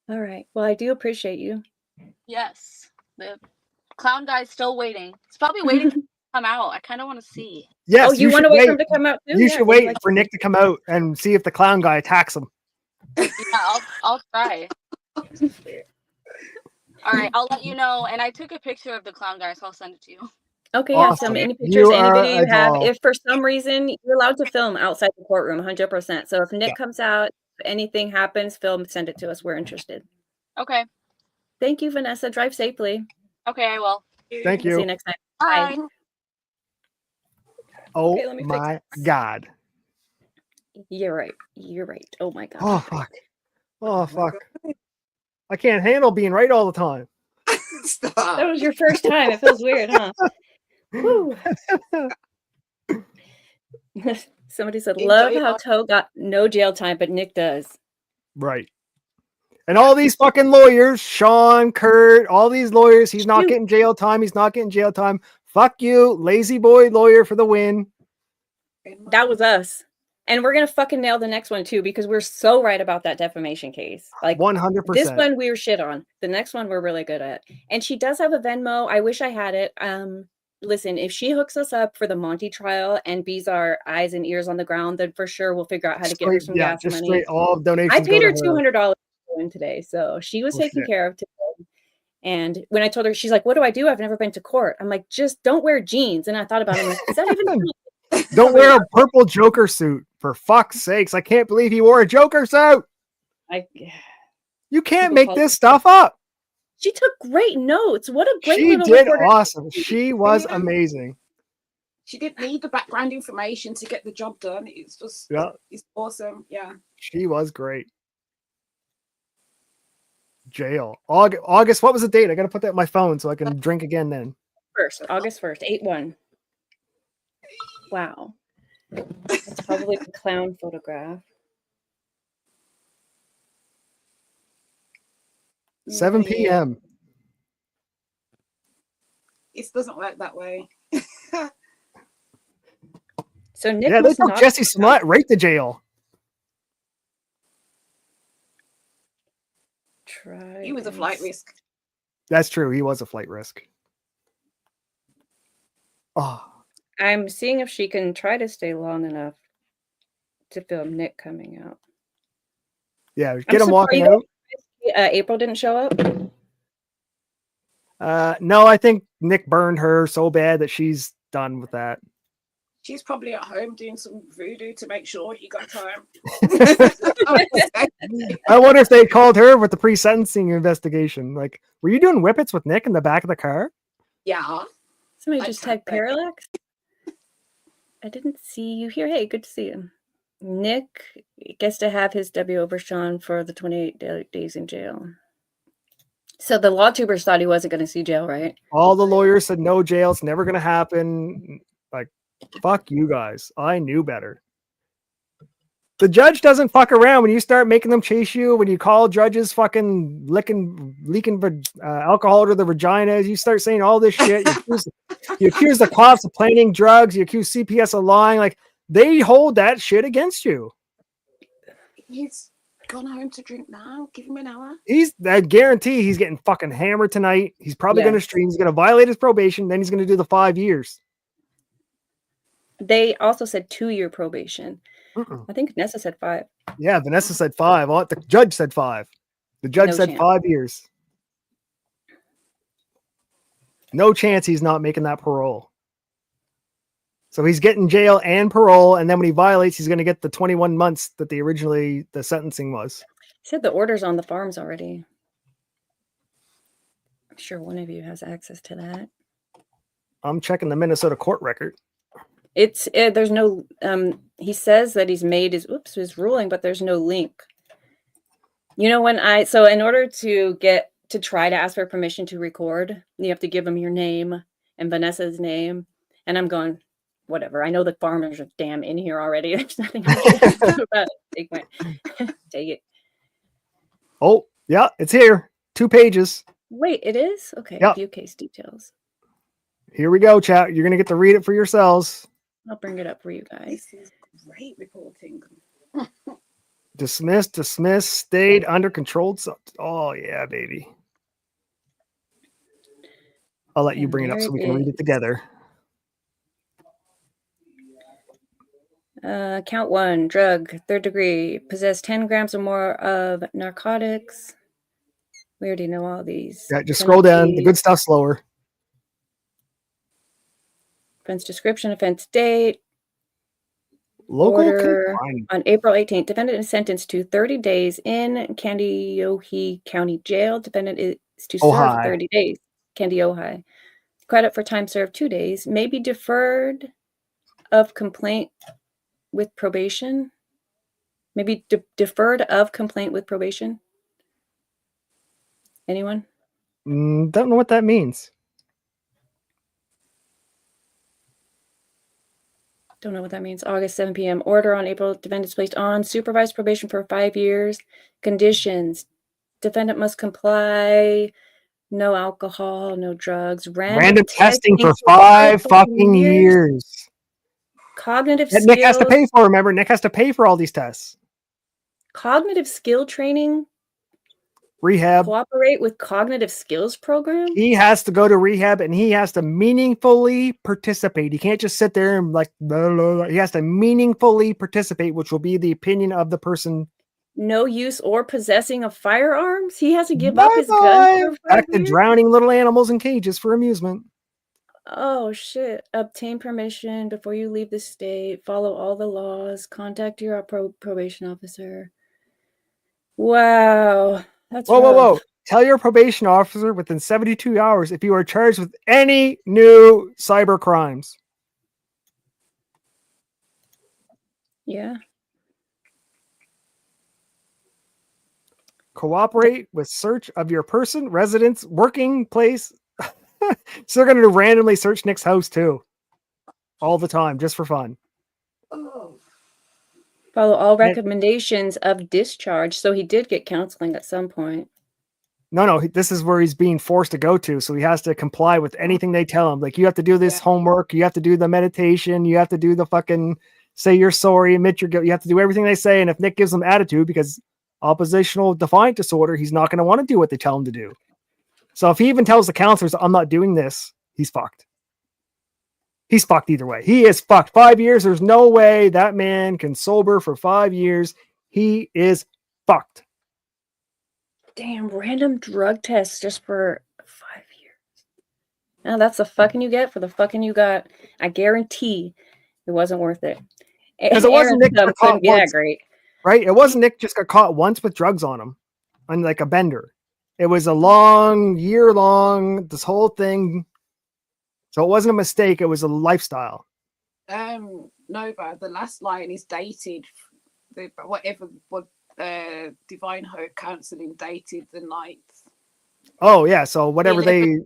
All right. Well, I do appreciate you. Yes, the clown guy's still waiting. He's probably waiting to come out. I kind of want to see. Yes, Oh, you want should to wait wait. for him to come out too? You Yeah, should he's wait like- for Nick to come out and see if the clown guy attacks him. Yeah, I'll try. All right, I'll let you know. And I took a picture of the clown guy, so I'll send it to you. Okay, yeah. Awesome. Some any pictures, You any are video you a have. doll. If for some reason you're allowed to film outside the courtroom, 100%. So if Nick Yeah. comes out, if anything happens, film, send it to us. We're interested. Okay. Thank you, Vanessa. Drive safely. Okay, I will. Thank See you you. next time. Bye. Oh Okay, let me fix my this. god. You're right. You're right. Oh my god. Oh fuck. Oh fuck. I can't handle being right all the time. Stop. That was your first time. It feels weird, huh? Woo. Somebody said, Enjoy love your how life." Toe got no jail time, but Nick does. Right. And all these fucking lawyers, Sean, Kurt, all these lawyers, he's not Shoot. getting jail time. He's not getting jail time. Fuck you, lazy boy lawyer for the win. That was us. And we're gonna fucking nail the next one too, because we're so right about that defamation case. Like 100%. this one we were shit on. The next one we're really good at. And she does have a Venmo. I wish I had it. Listen, if she hooks us up for the Monty trial and bees our eyes and ears on the ground, then for sure we'll figure out how to get her some gas just money. straight all donations. I paid go her to $200 today, so she was Oh, taken shit. care of today. And when I told her, she's like, "What do I do? I've never been to court." I'm like, "Just don't wear jeans." And I thought about it. I'm like, is that even? Don't wear a purple Joker suit, for fuck's sakes! I can't believe he wore a Joker suit. You can't People make call this stuff up. She took great notes. What a great She little did reporter. awesome. She was amazing. She didn't need the background information to get the job done. It's just, it's awesome. Yeah. She was great. Jail. August, what was the date? I got to put that in my phone so I can drink again then. August 1st, 8/1. Wow. That's probably the clown photograph. 7 p.m. It doesn't work that way. So Nick Yeah, they was took not Jesse Smollett right to jail. He was a flight risk. That's true. He was a flight risk. Oh, I'm seeing if she can try to stay long enough to film Nick coming out. yeah. Get him walking out. April didn't show up. No, I think Nick burned her so bad that she's done with that. She's probably at home doing some voodoo to make sure he got time. I wonder if they called her with the pre-sentencing investigation. Like, were you doing whippets with Nick in the back of the car? Yeah. Somebody just tagged Parallax. I didn't see you here. Hey, good to see you. Nick gets to have his W over Sean for the 28 days in jail. So the law tubers thought he wasn't going to see jail, right? All the lawyers said no jail. It's never going to happen. Like, fuck you guys. I knew better. The judge doesn't fuck around when you start making them chase you. When you call judges fucking leaking alcohol to the vaginas, you start saying all this shit. You accuse the cops of planting drugs. You accuse CPS of lying. Like, they hold that shit against you. He's gone home to drink now. Give him an hour. I guarantee he's getting fucking hammered tonight. He's probably going to stream. He's going to violate his probation. Then he's going to do the 5 years. They also said 2-year probation. I think Vanessa said 5. Yeah, Vanessa said 5. The judge said 5. The judge said chance. 5 years. No chance he's not making that parole. So he's getting jail and parole, and then when he violates, he's going to get the 21 months that the sentencing was. He said the order's on the farms already. I'm sure one of you has access to that. I'm checking the Minnesota court record. It's there's no he says that he's made his ruling, but there's no link. You know, in order to try to ask for permission to record, you have to give him your name and Vanessa's name. And I'm going, whatever. I know the farmers are damn in here already. There's nothing I can do about it. Take it. Oh, yeah, it's here. 2 pages. Wait, it is? Okay, Yep. View case details. Here we go, chat. You're going to get to read it for yourselves. I'll bring it up for you guys. This is great reporting. Dismissed, stayed under controlled substance. Oh, yeah, baby. I'll let you bring it up so we can read it together. Count 1, drug, 3rd degree, possess 10 grams or more of narcotics. We already know all these. Yeah, just scroll down. The good stuff slower. Offense description, offense date. Local order confinement. on April 18th. Defendant is sentenced to 30 days in Kandiyohi County Jail. Defendant is to serve 30 days. Kandiyohi. Credit for time served 2 days. May be deferred of complaint with probation. Maybe deferred of complaint with probation. Anyone? Don't know what that means. Don't know what that means. August 7 p.m. Order on April. Defendant is placed on supervised probation for 5 years. Conditions. Defendant must comply. No alcohol, no drugs. Random testing for 5 fucking years. cognitive That Nick has to skills, pay for. Remember, Nick has to pay for all these tests. cognitive skill training, Rehab. cooperate with cognitive skills program. He has to go to rehab and he has to meaningfully participate. He can't just sit there and like, blah, blah, blah. He has to meaningfully participate, which will be the opinion of the person. No use or possessing of firearms. He has to give up his Bye-bye. gun for 5 Back to years. drowning little animals in cages for amusement. Oh shit. Obtain permission before you leave the state. Follow all the laws. Contact your probation officer. Wow. That's Whoa, whoa, whoa. rough. Tell your probation officer within 72 hours if you are charged with any new cyber crimes. Yeah. Cooperate with search of your person, residence, working place. So they're going to randomly search Nick's house too. All the time, just for fun. Oh, Follow all Yeah. recommendations of discharge. So he did get counseling at some point. No, this is where he's being forced to go to. So he has to comply with anything they tell him. Like, you have to do this Yeah. homework. You have to do the meditation. You have to do the fucking say you're sorry, admit your guilt. You have to do everything they say. And if Nick gives him attitude because oppositional defiant disorder, he's not going to want to do what they tell him to do. So if he even tells the counselors, I'm not doing this, he's fucked. He's fucked either way. He is fucked. 5 years. There's no way that man can sober for 5 years. He is fucked. Damn, random drug tests just for 5 years. Now that's the fucking you get for the fucking you got. I guarantee it wasn't worth it. 'Cause it wasn't Nick Aaron's that caught couldn't be that once. great. Right? It wasn't Nick just got caught once with drugs on him, on like a bender. It was a long, year-long, this whole thing. So it wasn't a mistake. It was a lifestyle. no, but the last line is dated. What Divine Hope counselling dated the 9th. Oh yeah. So whatever they,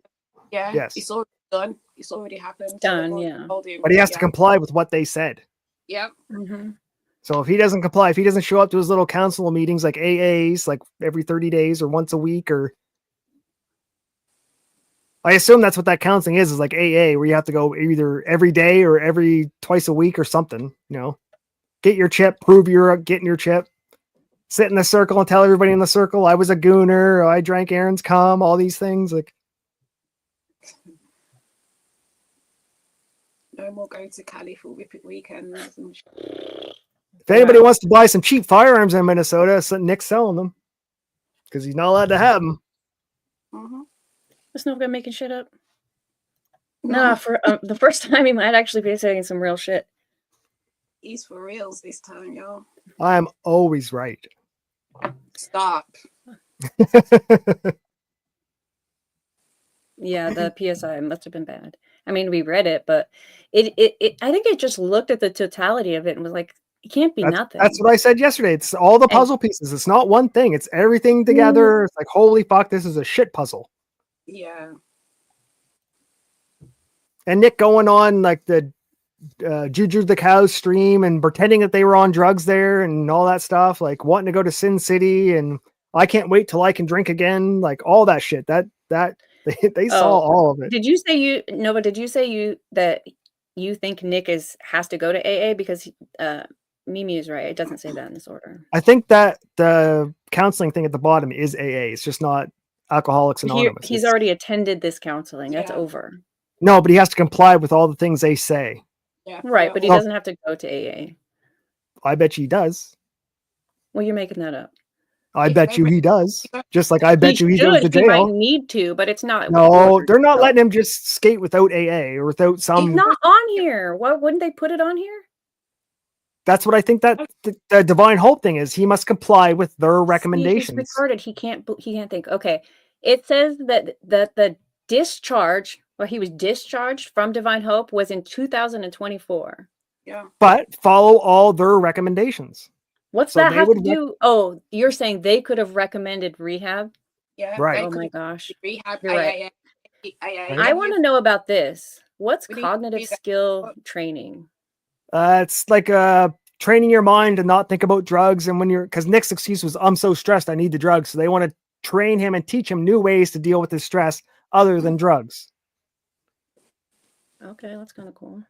Yeah, Yes. it's already done. It's already happened. Done, they've already yeah. told him, but he has to yeah. comply with what they said. Yeah, Mhm. So if he doesn't comply, if he doesn't show up to his little council meetings like AAs, like every 30 days or once a week, or I assume that's what that counseling is like AA, where you have to go either every day or every twice a week or something, get your chip, prove you're getting your chip, sit in the circle and tell everybody in the circle, I was a gooner, I drank Aaron's cum, all these things. Like, no more going to Cali for weekends. And if anybody Wow. wants to buy some cheap firearms in Minnesota, Nick's selling them because he's not allowed to have them. Mhm. This no guy making shit up. Nah, for the first time he might actually be saying some real shit. He's for reals this time, y'all. I'm always right. Stop. Yeah, the PSI must have been bad. I mean, we read it, but it I think it just looked at the totality of it and was like, it can't be nothing. That's what I said yesterday. It's all the puzzle pieces. It's not one thing. It's everything together. It's like, holy fuck, this is a shit puzzle. Yeah. And Nick going on like the Juju the Cow stream and pretending that they were on drugs there and all that stuff, like wanting to go to Sin City and I can't wait till I can drink again, like all that shit. That they saw all of it. Did you say Nova, did you say that you think Nick has to go to AA? Because Mimi is right. It doesn't say that in this order. I think that the counseling thing at the bottom is AA. It's just not Alcoholics Anonymous. He's already attended this counseling. That's Yeah. over. No, but he has to comply with all the things they say. Yeah. Right, but he Oh. doesn't have to go to AA. I bet you he does. Well, you're making that up. I If bet you every- he does. Just like I bet you he should. goes to He might jail. need to, but it's not. No, ordered. they're not letting him just skate without AA or without It's some. not on here. Why wouldn't they put it on here? That's what I think that the Divine Hope thing is. He must comply with their See, recommendations. he's retarded. He can't think. Okay, it says that the discharge, well, he was discharged from Divine Hope was in 2024. Yeah. But follow all their recommendations. What's So that they have to would do? Oh, you're saying they could have recommended rehab? Yeah. Right. they Oh my could gosh. Rehab. You're right. AA. I want to know about this. What's We need to cognitive do that. skill training? It's like training your mind to not think about drugs. And when because Nick's excuse was, I'm so stressed, I need the drugs. So they want to train him and teach him new ways to deal with his stress other than drugs. Okay, that's kind of cool.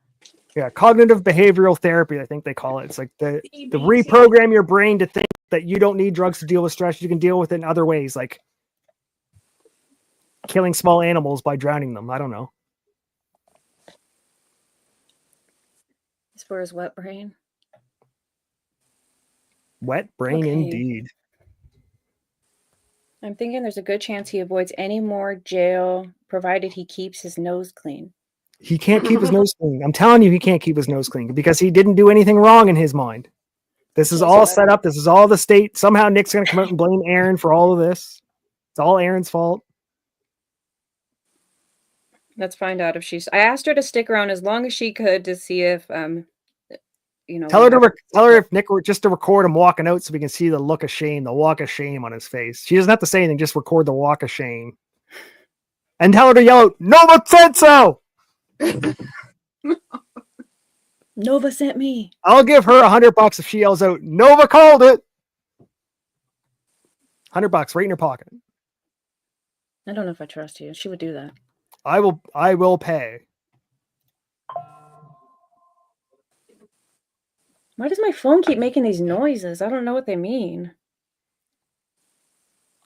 Yeah, cognitive behavioral therapy, I think they call it. It's like the CBT. reprogram your brain to think that you don't need drugs to deal with stress. You can deal with it in other ways, like killing small animals by drowning them. I don't know. As far as wet brain. Wet brain, Okay. indeed. I'm thinking there's a good chance he avoids any more jail, provided he keeps his nose clean. He can't keep his nose clean. I'm telling you, he can't keep his nose clean because he didn't do anything wrong in his mind. This is Okay, all so- set up. This is all the state. Somehow Nick's going to come out and blame Aaron for all of this. It's all Aaron's fault. Let's find out if she's. I asked her to stick around as long as she could to see if, Tell her if Nick were just to record him walking out so we can see the look of shame, the walk of shame on his face. She doesn't have to say anything, just record the walk of shame. And tell her to yell out, Nova said so! Nova sent me. I'll give her $100 if she yells out, Nova called it! $100 right in her pocket. I don't know if I trust you. She would do that. I will pay. Why does my phone keep making these noises? I don't know what they mean.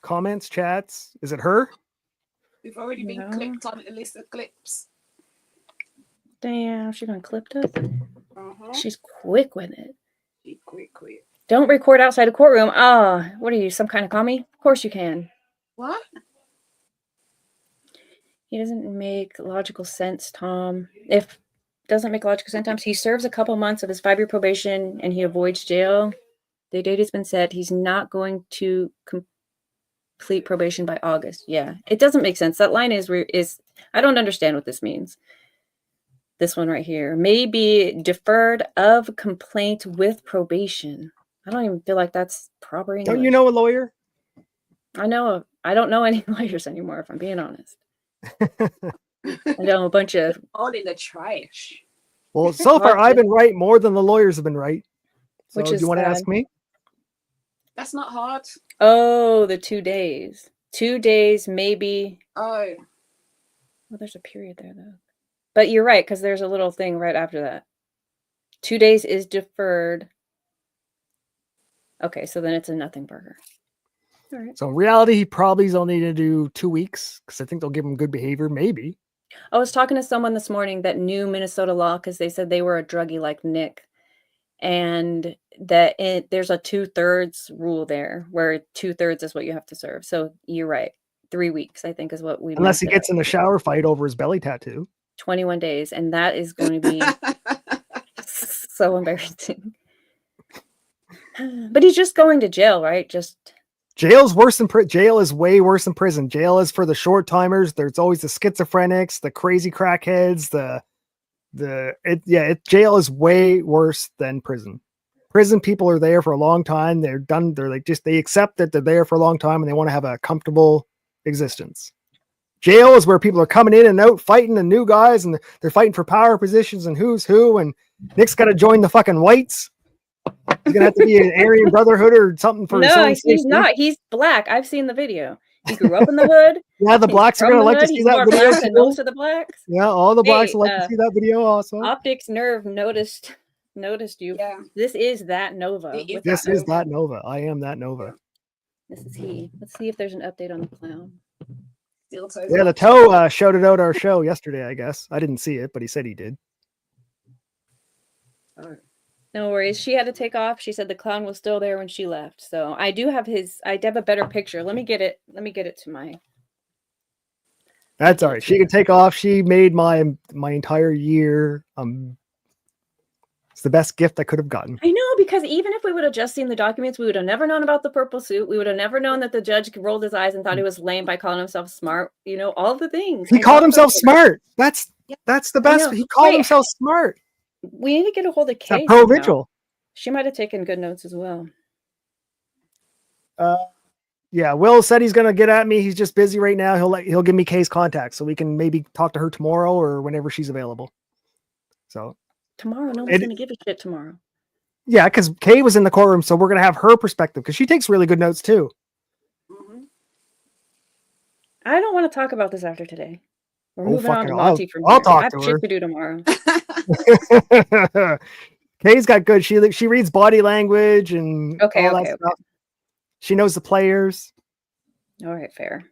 Comments, chats. Is it her? We've already been No. clipped on a list of clips. Damn, she gonna clip this? Uh-huh. She's quick with it. Quick. Don't record outside a courtroom. Ah, what are you, some kind of commie? Of course you can. What? He doesn't make logical sense, Tom. If doesn't make logical sense, Tom, he serves a couple months of his 5-year probation and he avoids jail. The date has been set. He's not going to complete probation by August. Yeah, it doesn't make sense. That line is I don't understand what this means. This one right here may be deferred of complaint with probation. I don't even feel like that's proper English. Don't you know a lawyer? I don't know any lawyers anymore, if I'm being honest. I know a bunch of All in the trash. Well, so far Well, I've been right more than the lawyers have been right. So Which do is you want to sad. ask me? That's not hard. the 2 days. 2 days, maybe. Oh, Well, there's a period there though. But you're right, because there's a little thing right after that. 2 days is deferred. Okay, so then it's a nothing burger. All right. So in reality, he probably is only going to do 2 weeks because I think they'll give him good behavior. Maybe. I was talking to someone this morning that knew Minnesota law because they said they were a druggie like Nick, and that there's a 2/3 rule there, where 2/3 is what you have to serve. So you're right, 3 weeks I think is what we. Unless he meant there. gets in a shower fight over his belly tattoo. 21 days, and that is going to be so embarrassing. But he's just going to jail, right? Just Jail's worse than jail is way worse than prison. Jail is for the short timers. There's always the schizophrenics, the crazy crackheads, jail is way worse than prison. Prison people are there for a long time. They're done. They accept that they're there for a long time and they want to have a comfortable existence. Jail is where people are coming in and out fighting the new guys and they're fighting for power positions and who's who. And Nick's got to join the fucking whites. He's gonna have to be an Aryan Brotherhood or something for his no, own he's safety. not. He's black. I've seen the video. He grew up in the hood. Yeah, the He's blacks are from gonna the like to hood. see He's that more video. black than too. most of the blacks. Yeah, all the blacks Hey, would like to see that video also. Optics Nerve noticed you. yeah. This is that Nova. It is with This that is Nova. that Nova. I am that Nova. This is he. Let's see if there's an update on the clown. Still toes Yeah, the up. toe shouted out our show yesterday, I guess. I didn't see it, but he said he did. Oh. No worries. She had to take off. She said the clown was still there when she left. So I do have I have a better picture. Let me get it to my. That's all right. She can take off. She made my entire year. It's the best gift I could have gotten. I know, because even if we would have just seen the documents, we would have never known about the purple suit. We would have never known that the judge rolled his eyes and thought he was lame by calling himself smart. You know, all the things. He And called also- himself smart. That's the best. know. He called Wait, himself smart. We need to get a hold of That Kay. pro somehow. vigil. She might have taken good notes as well. Yeah, Will said he's gonna get at me. He's just busy right now. He'll give me Kay's contact so we can maybe talk to her tomorrow or whenever she's available. So Tomorrow, nobody's going to give a shit tomorrow. yeah, because Kay was in the courtroom, so we're gonna have her perspective because she takes really good notes too. Mhm. I don't want to talk about this after today. We're Oh, moving on fucking to hell. Monty from I'll here. talk I have to shit her. to do tomorrow. Kay's got good. She reads body language and Okay, all okay, that okay. stuff. She knows the players. All right, fair.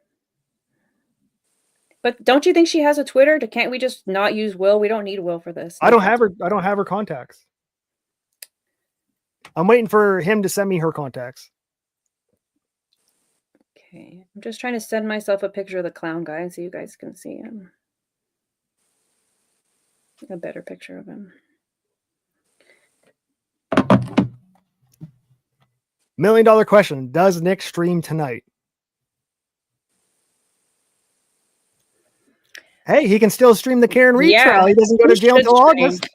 But don't you think she has a Twitter? Can't we just not use Will? We don't need Will for this. I don't have her contacts. I'm waiting for him to send me her contacts. Okay, I'm just trying to send myself a picture of the clown guy so you guys can see him. A better picture of him. $1 million question. Does Nick stream tonight? Hey, he can still stream the Karen Reed trial. He doesn't go to jail should till stream. August.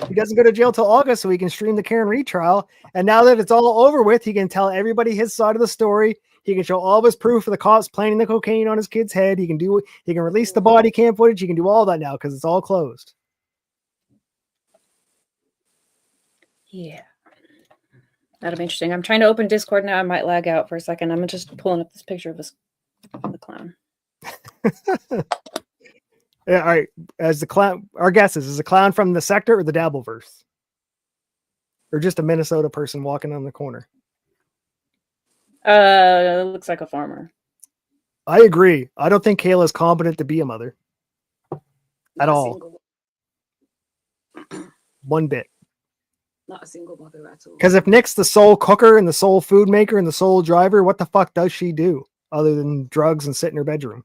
He doesn't go to jail till August, so he can stream the Karen Reed trial. And now that it's all over with, he can tell everybody his side of the story. He can show all of his proof of the cops planting the cocaine on his kid's head. He can release the body cam footage. He can do all that now because it's all closed. Yeah. That'll be interesting. I'm trying to open Discord now. I might lag out for a second. I'm just pulling up this picture of the clown. Yeah, all right. As the clown, our guess is a clown from the sector or the Dabbleverse? Or just a Minnesota person walking on the corner? It looks like a farmer. I agree. I don't think Kayla's competent to be a mother. At all. One bit. Not a single mother at all. Because if Nick's the sole cooker and the sole food maker and the sole driver, what the fuck does she do other than drugs and sit in her bedroom?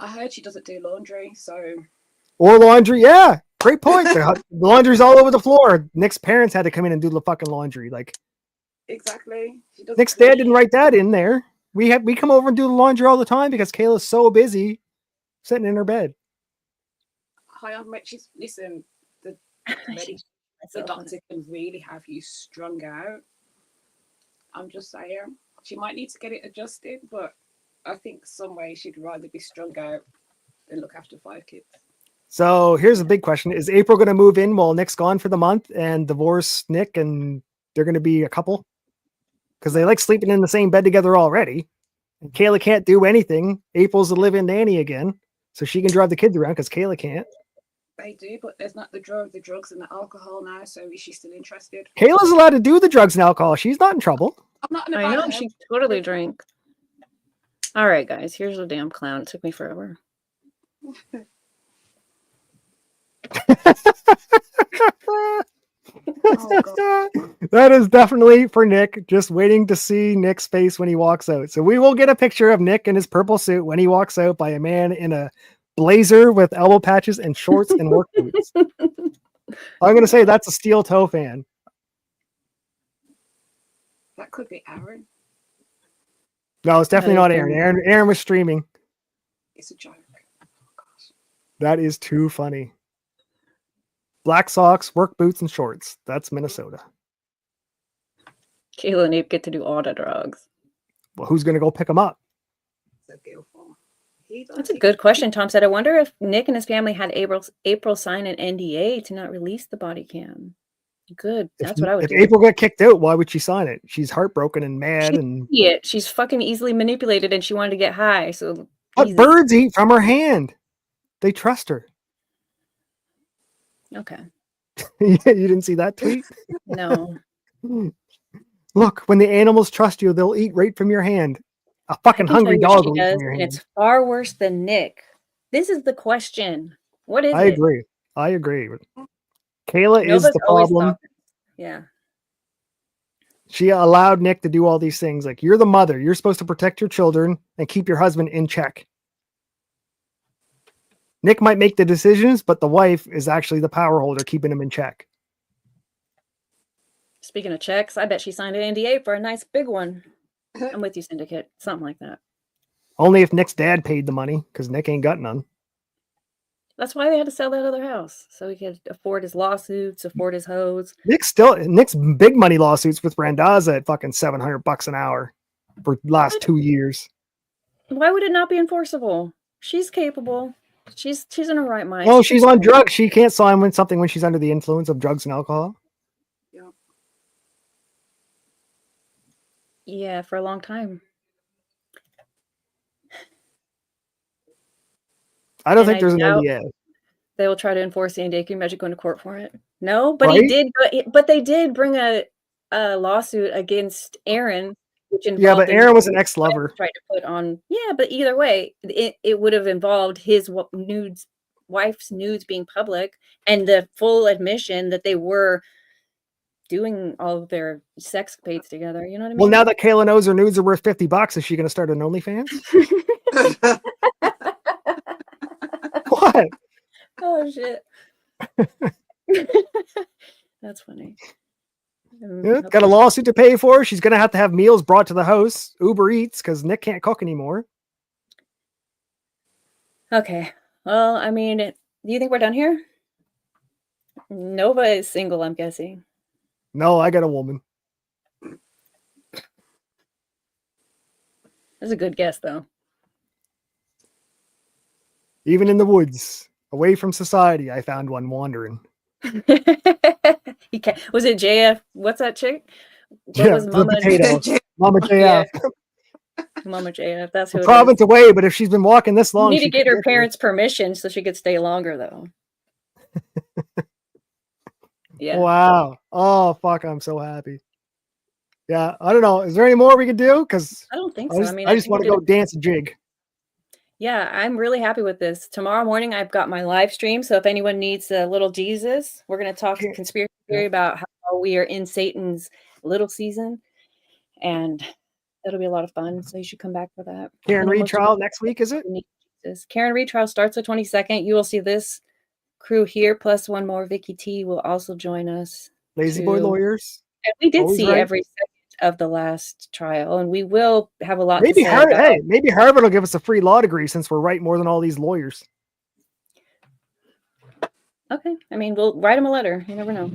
I heard she doesn't do laundry, so. Or laundry. Yeah, great point. The laundry's all over the floor. Nick's parents had to come in and do the fucking laundry. Like, exactly. Nick's dad didn't write that in there. We come over and do the laundry all the time because Kayla's so busy sitting in her bed. Hi, listen, the doctor can really have you strung out. I'm just saying, she might need to get it adjusted, but I think some way she'd rather be strung out than look after 5 kids. So here's a big question. Is April going to move in while Nick's gone for the month and divorce Nick and they're going to be a couple? Because they like sleeping in the same bed together already. And Kayla can't do anything. April's the live-in nanny again. So she can drive the kids around because Kayla can't. They do, but there's not the drugs and the alcohol now, so is she still interested? Kayla's allowed to do the drugs and alcohol. She's not in trouble. I'm not in I know, she totally drank. All right, guys, here's the damn clown. It took me forever. Oh, that is definitely for Nick, just waiting to see Nick's face when he walks out. So we will get a picture of Nick in his purple suit when he walks out by a man in a blazer with elbow patches and shorts and work boots. I'm going to say that's a steel toe fan. That could be Aaron. No, it's definitely not Aaron. Aaron was streaming. It's a joke. Oh, gosh. That is too funny. Black socks, work boots, and shorts. That's Minnesota. Kayla and Abe get to do all the drugs. Well, who's going to go pick them up? That's a good question, Tom said. I wonder if Nick and his family had April sign an NDA to not release the body cam. Good. That's what I would do. If April got kicked out, why would she sign it? She's heartbroken and mad. She's fucking easily manipulated and she wanted to get high. So but birds eat from her hand. They trust her. Okay. You didn't see that tweet? No. Look, when the animals trust you, they'll eat right from your hand. A fucking hungry dog will eat from your hand. It's far worse than Nick. This is the question. What is it? I agree. Kayla is the problem. Yeah. She allowed Nick to do all these things. Like, you're the mother. You're supposed to protect your children and keep your husband in check. Nick might make the decisions, but the wife is actually the power holder keeping him in check. Speaking of checks, I bet she signed an NDA for a nice big one. I'm with you, Syndicate. Something like that. Only if Nick's dad paid the money, because Nick ain't got none. That's why they had to sell that other house. So he could afford his lawsuits, afford his hoes. Nick's big money lawsuits with Randazza at fucking $700 an hour for the last 2 years. Why would it not be enforceable? She's capable. She's in her right mind. Oh, she's on drugs. She can't sign something when she's under the influence of drugs and alcohol. Yeah, for a long time. I don't And think I there's an doubt NDA. they will try to enforce the NDA. Can you imagine going to court for it? No, but Right? he did. But they did bring a lawsuit against Aaron, which Yeah, but involved Aaron was an ex-lover. tried to put on. Yeah, but either way, it would have involved his wife's nudes being public, and the full admission that they were doing all of their sexcapades together. You know what I mean? Well, now that Kayla knows her nudes are worth $50, is she going to start an OnlyFans? What? Oh shit. That's funny. Yeah, got a lawsuit to pay for. She's going to have meals brought to the house, Uber Eats, because Nick can't cook anymore. Okay. Well, I mean, do you think we're done here? Nova is single, I'm guessing. No, I got a woman. That's a good guess, though. Even in the woods, away from society, I found one wandering. He can't, was it JF? What's that chick? What Yeah, was the Mama? potato. Mama Yeah, JF. Mama JF. That's who A it is. province away, but if she's been walking this You long, need she to get could her parents' permission so she could stay longer, though. Yeah. Wow. Oh, fuck. I'm so happy. Yeah. I don't know. Is there any more we could do? Because I don't think I so. just, I mean, I just think want we to did go dance a jig. Yeah, I'm really happy with this. Tomorrow morning, I've got my live stream. So if anyone needs a little Jesus, we're going to talk Okay. conspiracy theory about how we are in Satan's little season. And it'll be a lot of fun. So you should come back for that. Karen I know Reed most of trial you next week, is it? need Jesus. Karen Reed trial starts the 22nd. You will see this crew here, plus one more. Vicky T will also join us. Lazy boy lawyers. And we did Always see right. every second of the last trial, and we will have a lot Maybe to say about maybe Harvard will give us a free law degree since we're right more than all these lawyers. Okay. I mean, we'll write him a letter. You never know.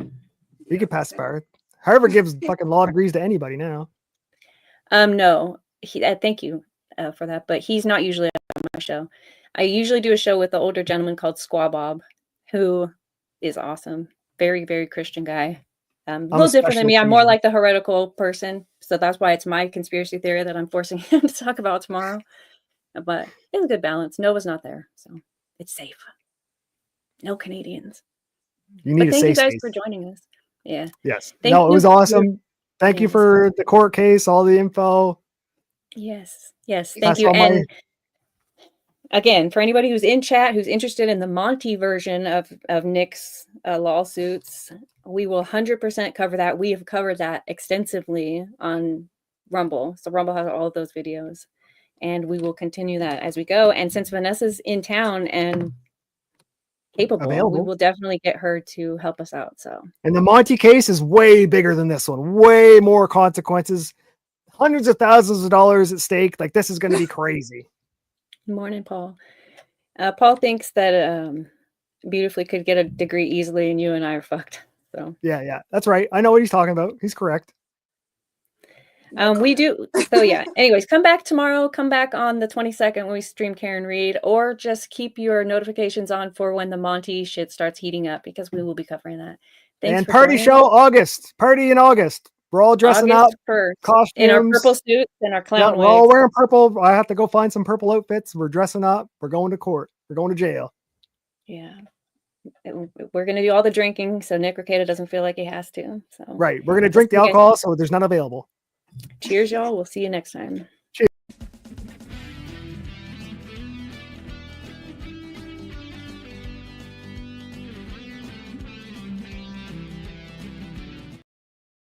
We could pass the bar. Harvard gives fucking law degrees to anybody now. No. Thank you for that, but he's not usually on my show. I usually do a show with the older gentleman called Squaw Bob, who is awesome. Very, very Christian guy. A little different than me. I'm more like the heretical person. So that's why it's my conspiracy theory that I'm forcing him to talk about tomorrow. But it's a good balance. Nova's not there, so it's safe. No Canadians. You need But a thank you safe guys space. for joining us. Yeah. Yes. Thank No, it was you. awesome. Thank you Yes. for the court case, all the info. Yes. Yes. I Thank you. saw my- And again, for anybody who's in chat, who's interested in the Monty version of Nick's lawsuits, we will 100% cover that. We have covered that extensively on Rumble. So Rumble has all of those videos, and we will continue that as we go. And since Vanessa's in town and capable, we Available. will definitely get her to help us out. So, And the Monty case is way bigger than this one. Way more consequences. Hundreds of thousands of dollars at stake. Like, this is going to be crazy. morning, Paul. Paul thinks that Beautifully could get a degree easily, and you and I are fucked. So Yeah, that's right. I know what he's talking about. He's correct. we do. So yeah. Anyways, come back tomorrow. Come back on the 22nd when we stream Karen Reed, or just keep your notifications on for when the Monty shit starts heating up, because we will be covering that. Thanks And for party joining. show August. Party in August. We're all dressing August up. 1st, Costumes. in our purple suits and our Yeah, clown we're all wigs. wearing purple. I have to go find some purple outfits. We're dressing up. We're going to court. We're going to jail. Yeah. We're going to do all the drinking so Nick Rekieta doesn't feel like he has to. So Right. We're going to drink the Okay. alcohol, so there's none available. Cheers, y'all. We'll see you next time.